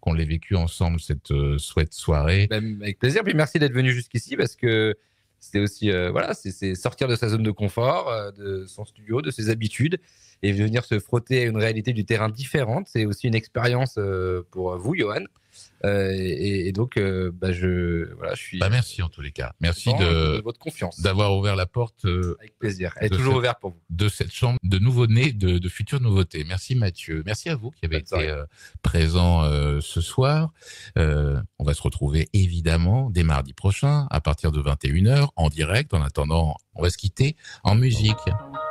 qu'on l'ait vécu ensemble cette chouette soirée. Avec plaisir. Puis merci d'être venu jusqu'ici parce que c'était aussi c'est sortir de sa zone de confort, de son studio, de ses habitudes et venir se frotter à une réalité du terrain différente. C'est aussi une expérience pour vous, Johan. Et donc, je suis. Merci en tous les cas. Merci de votre confiance, d'avoir ouvert la porte. Avec plaisir. Elle est toujours ouverte pour vous. De cette chambre de nouveau-nés, de futures nouveautés. Merci Mathieu. Merci à vous qui avez été présents ce soir. On va se retrouver évidemment dès mardi prochain à partir de 21h en direct. En attendant, on va se quitter en musique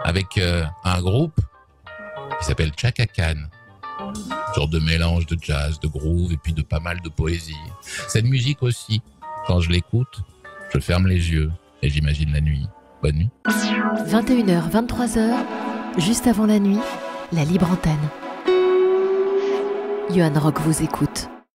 avec un groupe qui s'appelle Chaka Khan. Genre de mélange de jazz, de groove et puis de pas mal de poésie. Cette musique aussi, Quand je l'écoute, je ferme les yeux et j'imagine la nuit. Bonne nuit. 21h, 23h, juste avant la nuit, la libre antenne. Johan Rock vous écoute.